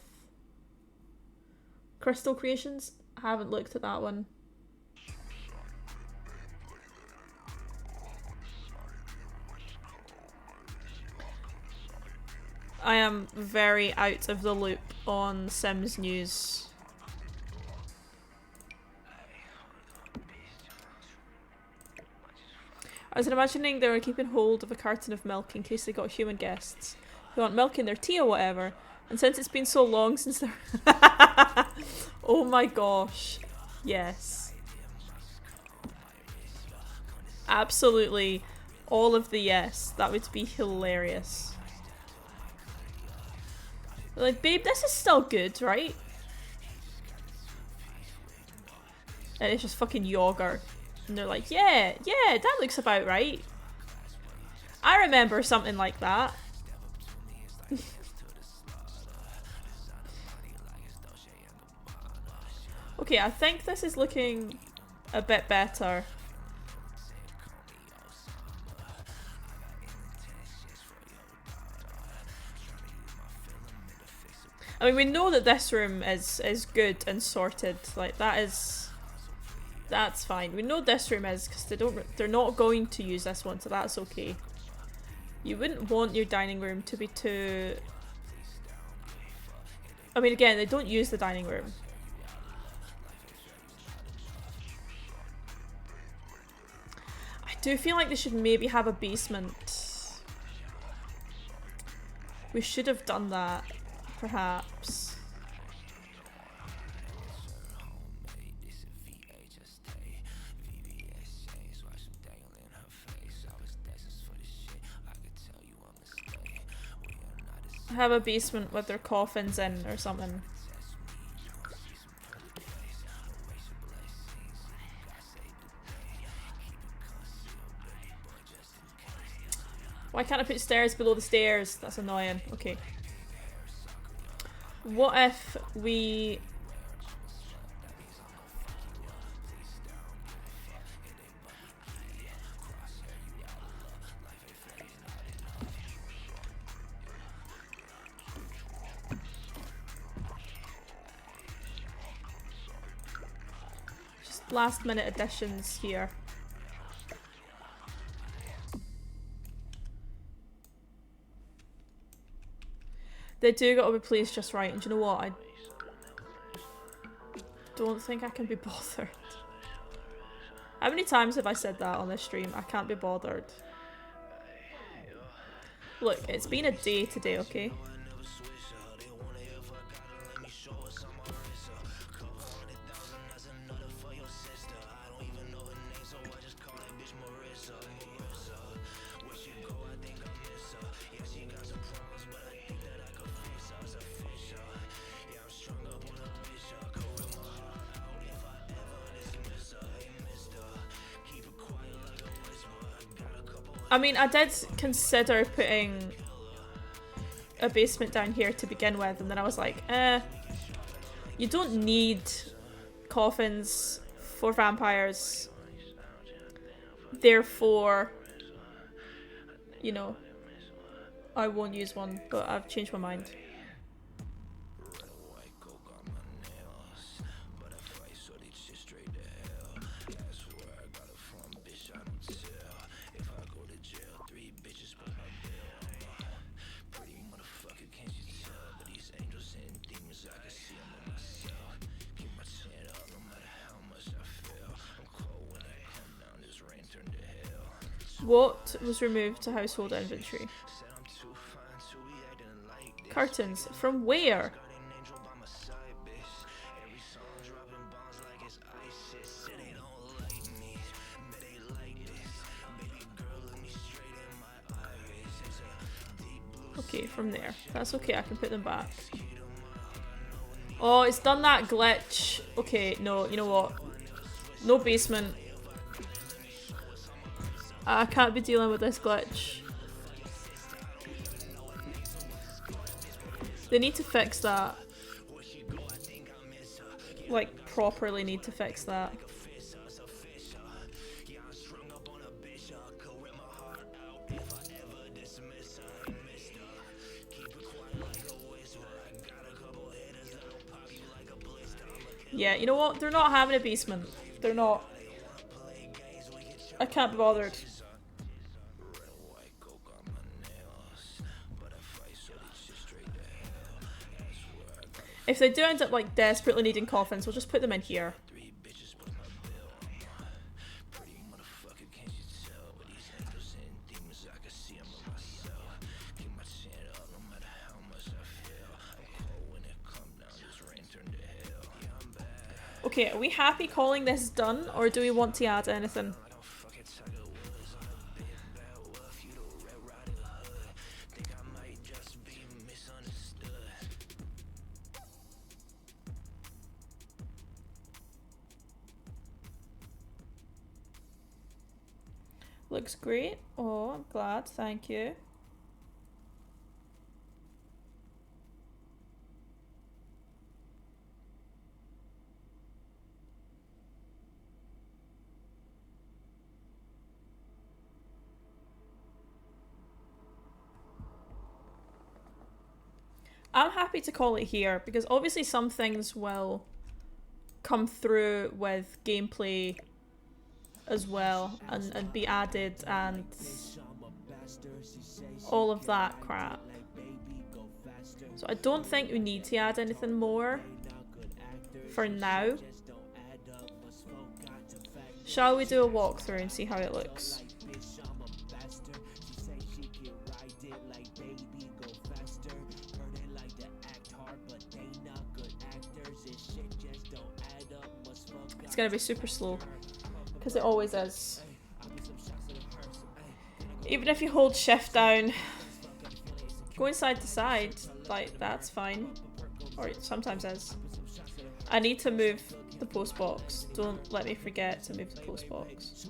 Crystal Creations? I haven't looked at that one. I am very out of the loop on Sims news. I was imagining they were keeping hold of a carton of milk in case they got human guests who want milk in their tea or whatever. And since it's been so long since they're... Oh my gosh. Yes. Absolutely. All of the yes. That would be hilarious. Like, babe, this is still good, right? And it's just fucking yogurt. And they're like, yeah, that looks about right. I remember something like that. Okay, I think this is looking a bit better. I mean, we know that this room is good and sorted. Like, that's fine. We know this room is, because they're not going to use this one, so that's okay. You wouldn't want your dining room to be too... I mean, again, they don't use the dining room. I do feel like they should maybe have a basement. We should have done that. Perhaps. Have a basement with their coffins in or something. Why can't I put stairs below the stairs? That's annoying. Okay. What if we... just last minute additions here. They do gotta be placed just right, and do you know what? I don't think I can be bothered. How many times have I said that on this stream? I can't be bothered. Look, it's been a day today, okay? I mean, I did consider putting a basement down here to begin with, and then I was like, you don't need coffins for vampires. Therefore, you know, I won't use one, but I've changed my mind. What was removed to household inventory? Curtains. From where? Okay, from there. That's okay, I can put them back. Oh, it's done that glitch. Okay, no, you know what? No basement. I can't be dealing with this glitch. They need to fix that. Like, properly need to fix that. Yeah, you know what? They're not having a basement. They're not. I can't be bothered. If they do end up like desperately needing coffins, we'll just put them in here. Okay, are we happy calling this done, or do we want to add anything? Looks great. Oh, I'm glad. Thank you. I'm happy to call it here because obviously some things will come through with gameplay as well and be added and all of that crap. So I don't think we need to add anything more for now. Shall we do a walkthrough and see how it looks? It's gonna be super slow, because it always is. Even if you hold shift down, going side to side, like, that's fine. Or it sometimes is. I need to move the post box. Don't let me forget to move the post box.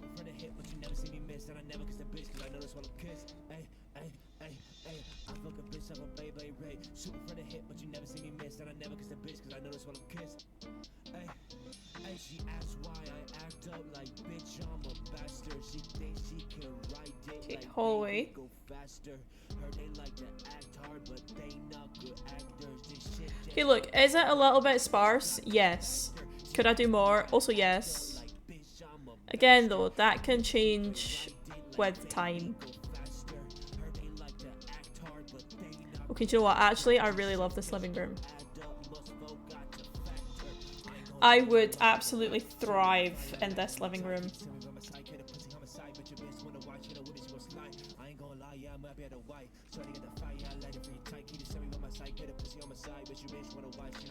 Okay, hallway. Okay, look, is it a little bit sparse? Yes. Could I do more? Also yes. Again though, that can change with time. Okay, do you know what? Actually, I really love this living room. I would absolutely thrive in this living room.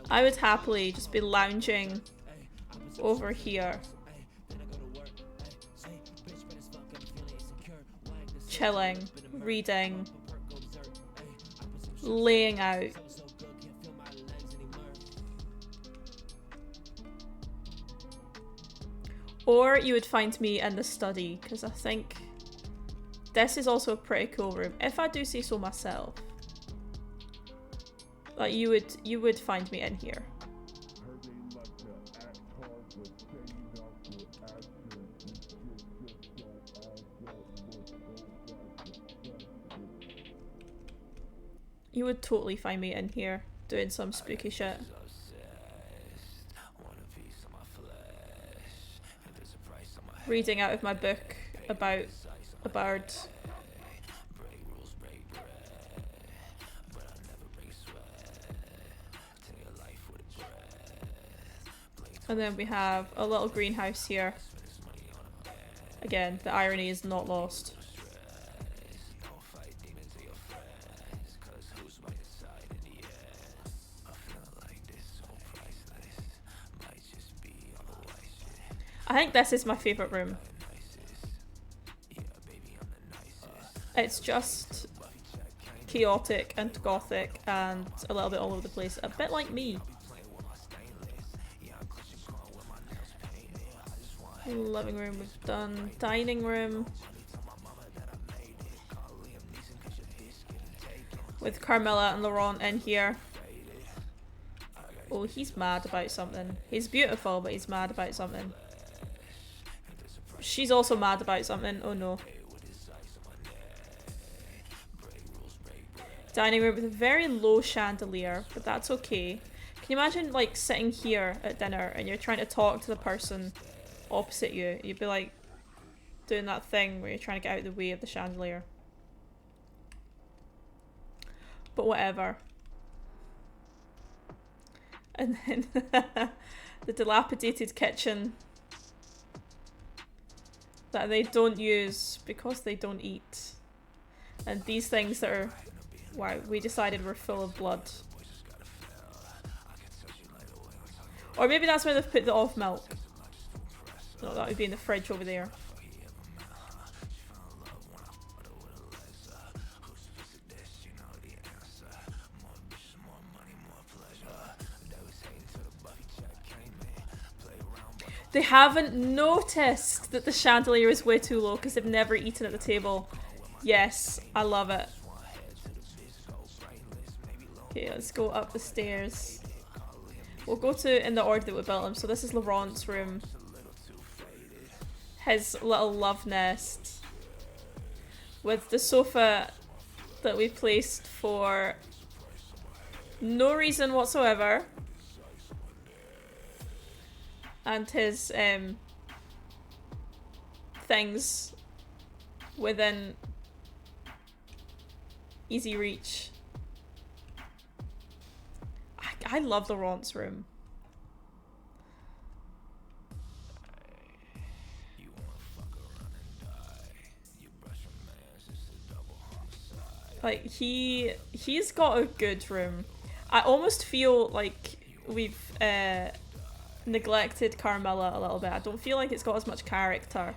I would happily just be lounging over here, chilling, reading, laying out. Or you would find me in the study, because I think this is also a pretty cool room, if I do say so myself. Like, you would find me in here. You would totally find me in here doing some spooky shit. Reading out of my book about a bird. And then we have a little greenhouse here. Again, the irony is not lost. I think this is my favourite room. It's just chaotic and gothic and a little bit all over the place. A bit like me. Living room we've done. Dining room. With Carmilla and Laurent in here. Oh, he's mad about something. He's beautiful, but he's mad about something. She's also mad about something. Oh no. Dining room with a very low chandelier, but that's okay. Can you imagine like sitting here at dinner and you're trying to talk to the person opposite you? You'd be like doing that thing where you're trying to get out of the way of the chandelier. But whatever. And then the dilapidated kitchen that they don't use because they don't eat. And these things that are, wow, we decided were full of blood. Or maybe that's where they've put the off milk. No, that would be in the fridge over there. They haven't noticed that the chandelier is way too low because they've never eaten at the table. Yes, I love it. Okay, let's go up the stairs. We'll go to in the order that we built them. So this is Laurent's room. His little love nest. With the sofa that we placed for no reason whatsoever. And his things within easy reach. I love Laurent's room. Like he's got a good room. I almost feel like we've neglected Carmilla a little bit. I don't feel like it's got as much character.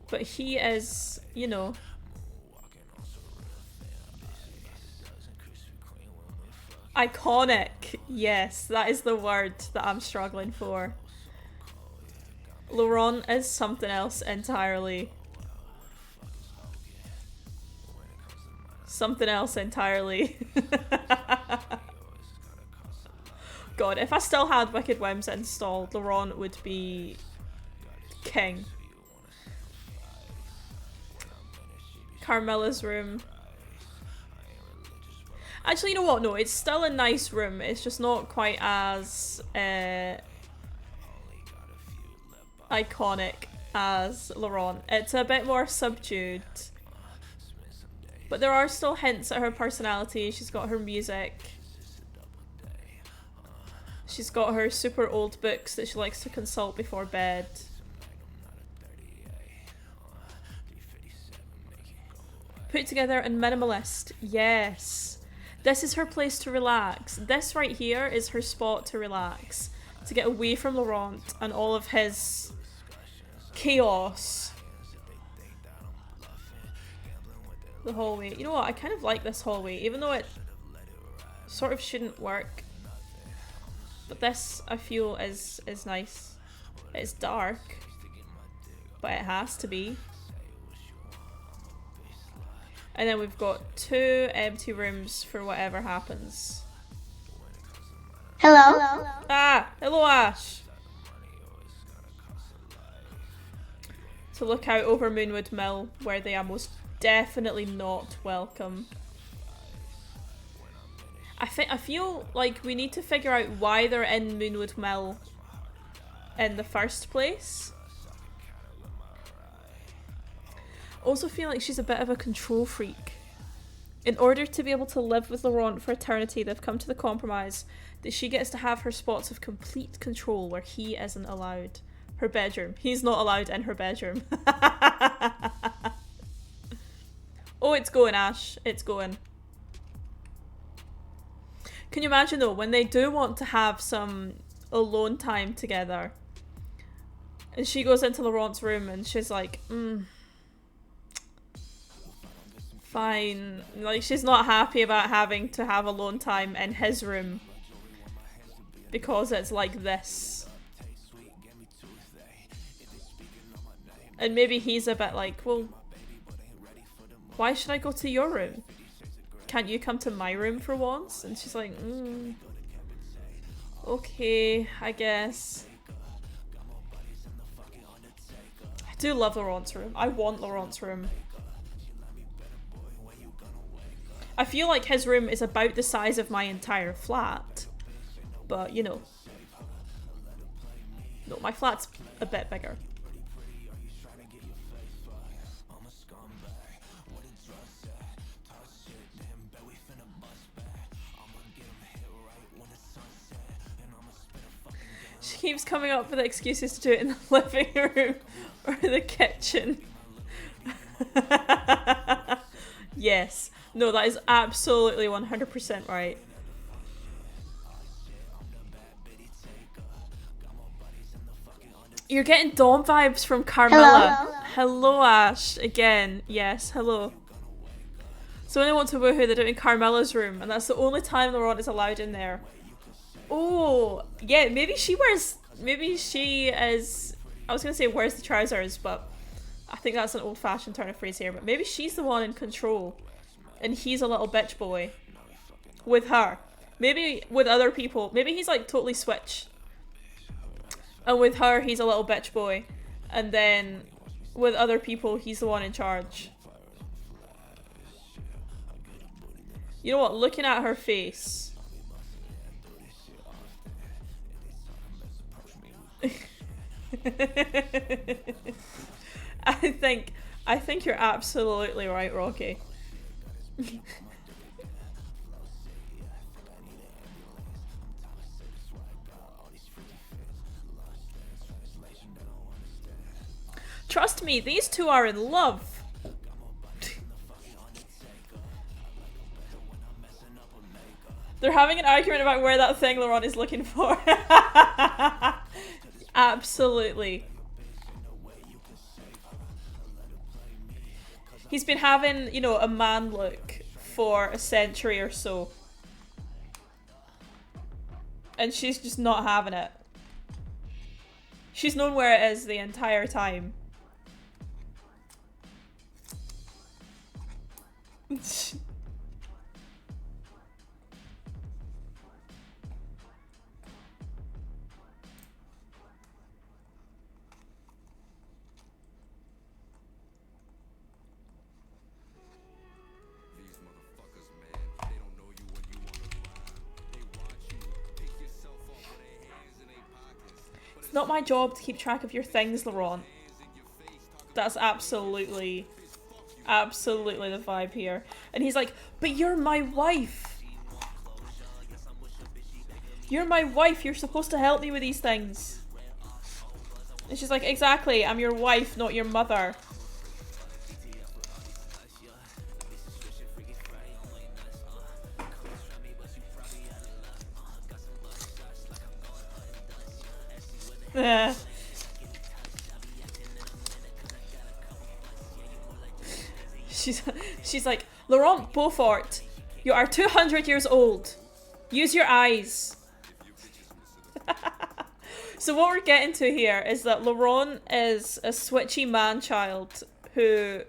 But he is, you know, iconic. Yes, that is the word that I'm struggling for. Laurent is something else entirely. Something else entirely. God, if I still had Wicked Whims installed, Laurent would be king. Carmilla's room. Actually, you know what? No, it's still a nice room. It's just not quite as iconic as Laurent. It's a bit more subdued. But there are still hints at her personality. She's got her music. She's got her super old books that she likes to consult before bed. Put together and minimalist. Yes. This is her place to relax. This right here is her spot to relax. To get away from Laurent and all of his chaos. The hallway. You know what? I kind of like this hallway, even though it sort of shouldn't work. But this, I feel, is nice. It's dark, but it has to be. And then we've got 2 empty rooms for whatever happens. Hello? Ah! Hello, Ash! To look out over Moonwood Mill, where they are most definitely not welcome. I feel like we need to figure out why they're in Moonwood Mill in the first place. Also feel like she's a bit of a control freak. In order to be able to live with Laurent for eternity, they've come to the compromise that she gets to have her spots of complete control where he isn't allowed. Her bedroom. He's not allowed in her bedroom. Oh, it's going, Ash. It's going. Can you imagine though, when they do want to have some alone time together, and she goes into Laurent's room and she's like, fine. Like, she's not happy about having to have alone time in his room because it's like this. And maybe he's a bit like, well, why should I go to your room? Can't you come to my room for once? And she's like, okay, I guess. I do love Laurent's room. I want Laurent's room. I feel like his room is about the size of my entire flat. But, you know. No, my flat's a bit bigger. She keeps coming up with excuses to do it in the living room or the kitchen. Yes. No, that is absolutely 100% right. You're getting Dom vibes from Carmilla. Hello, Ash. Again. Yes, hello. So when they want to woohoo, they do it in Carmilla's room, and that's the only time Laurent is allowed in there. Oh, yeah, maybe she wears... Maybe she is... I was going to say wears the trousers, but I think that's an old-fashioned turn of phrase here. But maybe she's the one in control, and he's a little bitch boy with her. Maybe with other people, maybe he's like totally switched. And with her, he's a little bitch boy. And then with other people, he's the one in charge. You know what? Looking at her face. I think you're absolutely right, Rocky. Trust me, these two are in love. They're having an argument about where that thing Laurent is looking for. Absolutely. He's been having, you know, a man look for a century or so. And she's just not having it. She's known where it is the entire time. It's not my job to keep track of your things, Laurent. That's absolutely the vibe here. And he's like, but you're my wife. You're my wife. You're supposed to help me with these things. And she's like, exactly. I'm your wife, not your mother. She's like, Laurent Beaufort, you are 200 years old. Use your eyes. So what we're getting to here is that Laurent is a switchy man-child who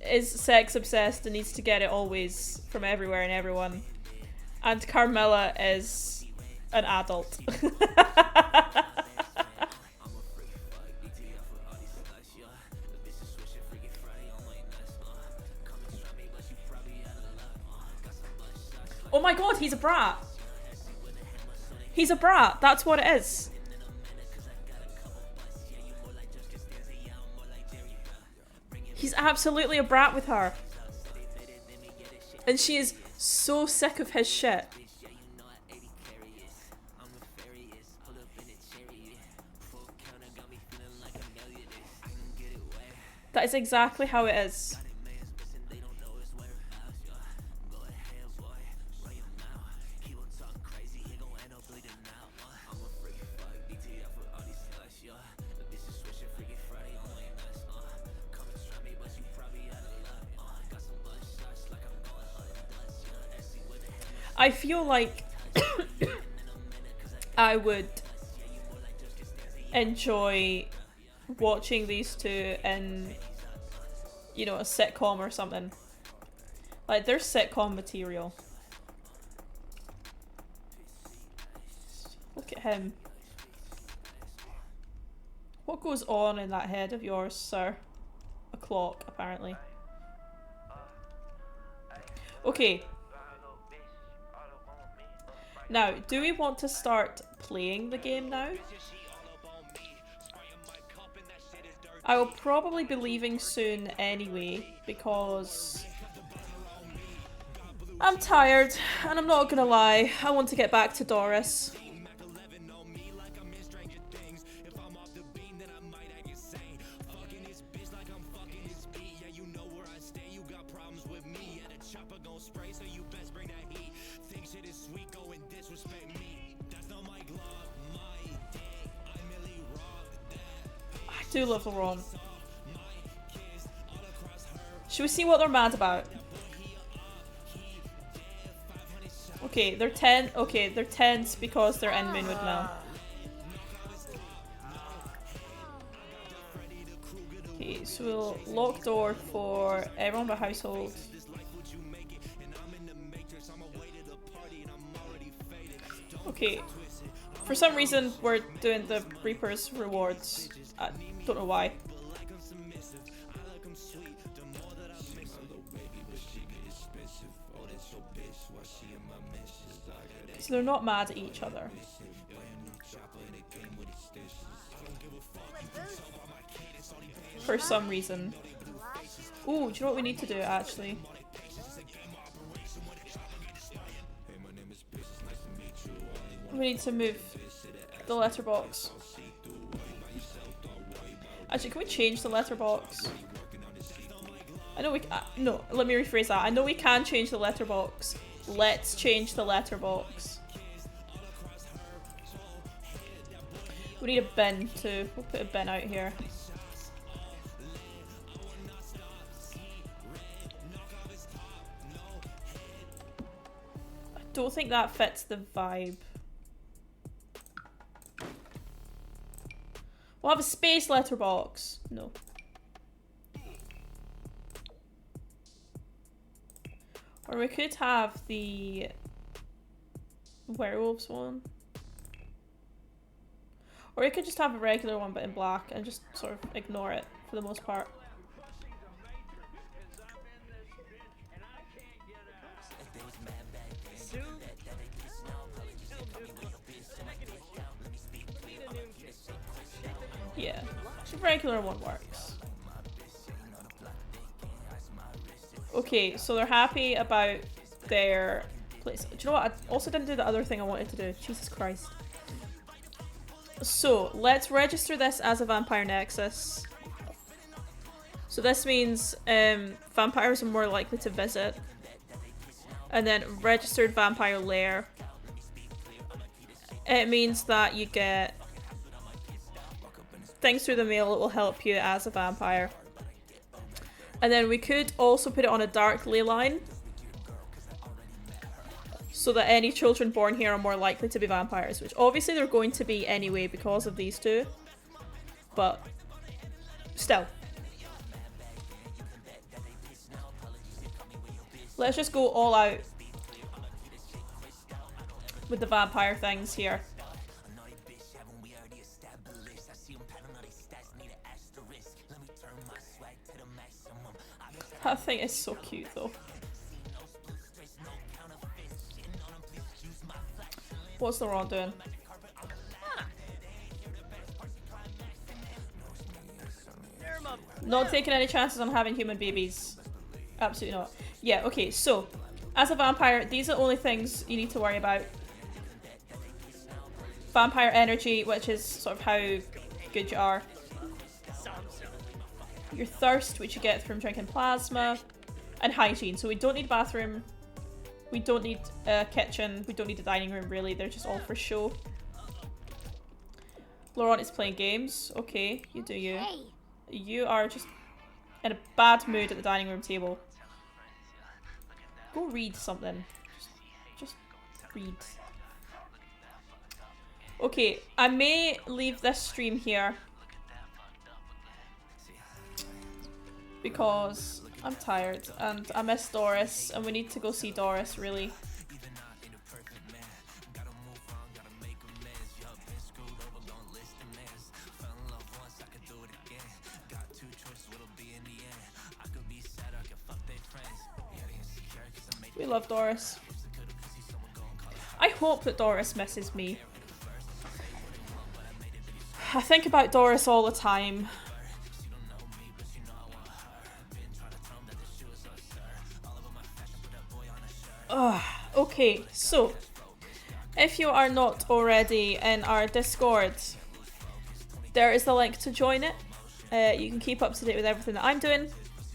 is sex obsessed and needs to get it always from everywhere and everyone. And Carmilla is an adult. Oh my god, he's a brat. He's a brat, that's what it is. He's absolutely a brat with her. And she is so sick of his shit. That is exactly how it is. I feel like I would enjoy watching these two in, you know, a sitcom or something. Like, they're sitcom material. Look at him. What goes on in that head of yours, sir? A clock, apparently. Okay. Now, do we want to start playing the game now? I will probably be leaving soon anyway, because I'm tired, and I'm not gonna lie, I want to get back to Doris. I do love Laurent. Should we see what they're mad about? Okay, Okay, they're they're tense because they're in Moonwood Mill. Okay, so we'll lock door for everyone but household. Okay, for some reason we're doing the Reaper's rewards. I don't know why. So they're not mad at each other. For some reason. Ooh, do you know what we need to do actually? We need to move the letterbox. Actually, can we change the letterbox? I know we no, let me rephrase that. I know we can change the letterbox. Let's change the letterbox. We need a bin too. We'll put a bin out here. I don't think that fits the vibe. We'll have a space letterbox. No. Or we could have the werewolves one. Or we could just have a regular one but in black and just sort of ignore it for the most part. Yeah, the regular one works. Okay, so they're happy about their place. Do you know what? I also didn't do the other thing I wanted to do. Jesus Christ. So, let's register this as a vampire nexus. So this means vampires are more likely to visit. And then registered vampire lair. It means that you get things through the mail that will help you as a vampire. And then we could also put it on a dark ley line. So that any children born here are more likely to be vampires. Which obviously they're going to be anyway because of these two. But still. Let's just go all out with the vampire things here. That thing is so cute though. What's the Laurent doing? Not taking any chances on having human babies. Absolutely not. Yeah, okay, so as a vampire, these are the only things you need to worry about. Vampire energy, which is sort of how good you are. Your thirst, which you get from drinking plasma. And hygiene. So we don't need a bathroom. We don't need a kitchen. We don't need a dining room, really. They're just all for show. Laurent is playing games. Okay, you do you. Hey. You are just in a bad mood at the dining room table. Go read something. Just read. Okay, I may leave this stream here. Because I'm tired and I miss Doris and we need to go see Doris, really. We love Doris. I hope that Doris misses me. I think about Doris all the time. Okay, so if you are not already in our Discord, there is the link to join it. You can keep up to date with everything that I'm doing,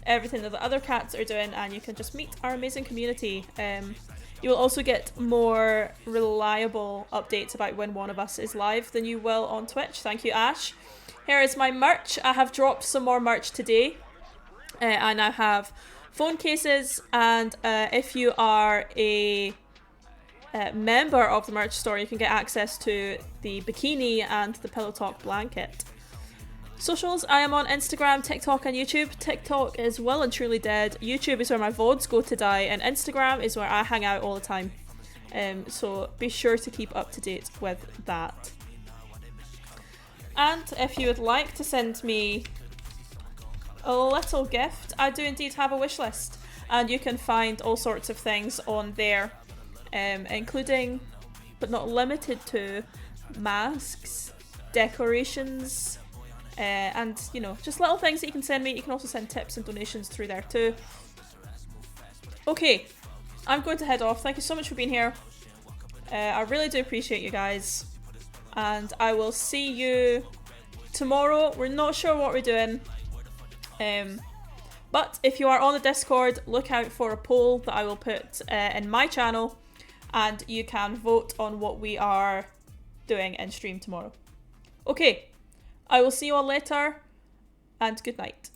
everything that the other cats are doing, and you can just meet our amazing community. You will also get more reliable updates about when one of us is live than you will on Twitch. Thank you, Ash. Here is my merch. I have dropped some more merch today. I now have phone cases, and if you are a member of the merch store, you can get access to the bikini and the Pillow Talk blanket. Socials, I am on Instagram, TikTok and YouTube. TikTok is well and truly dead. YouTube is where my VODs go to die, and Instagram is where I hang out all the time. So be sure to keep up to date with that. And if you would like to send me a little gift, I do indeed have a wish list, and you can find all sorts of things on there, including but not limited to masks, decorations, and you know, just little things that you can send me. You can also send tips and donations through there too. Okay, I'm going to head off. Thank you so much for being here. I really do appreciate you guys, and I will see you tomorrow. We're not sure what we're doing, but if you are on the Discord, look out for a poll that I will put in my channel, and you can vote on what we are doing in stream tomorrow. Okay, I will see you all later, and good night.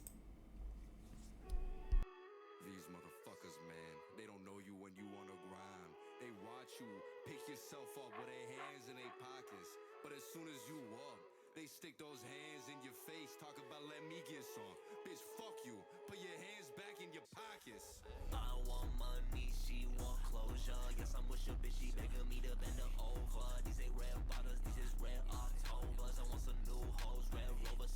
These motherfuckers, man, they don't know you when you on the grind. They watch you pick yourself up with their hands in their pockets, but as soon as you up, they stick those hands in your face, talk about let me get some. Bitch, fuck you. Put your hands back in your pockets. I want money, she want closure. Yes, I'm with your bitch, she begging me to bend her over. These ain't red bottles, these is red Octobers. I want some new hoes, red Rover,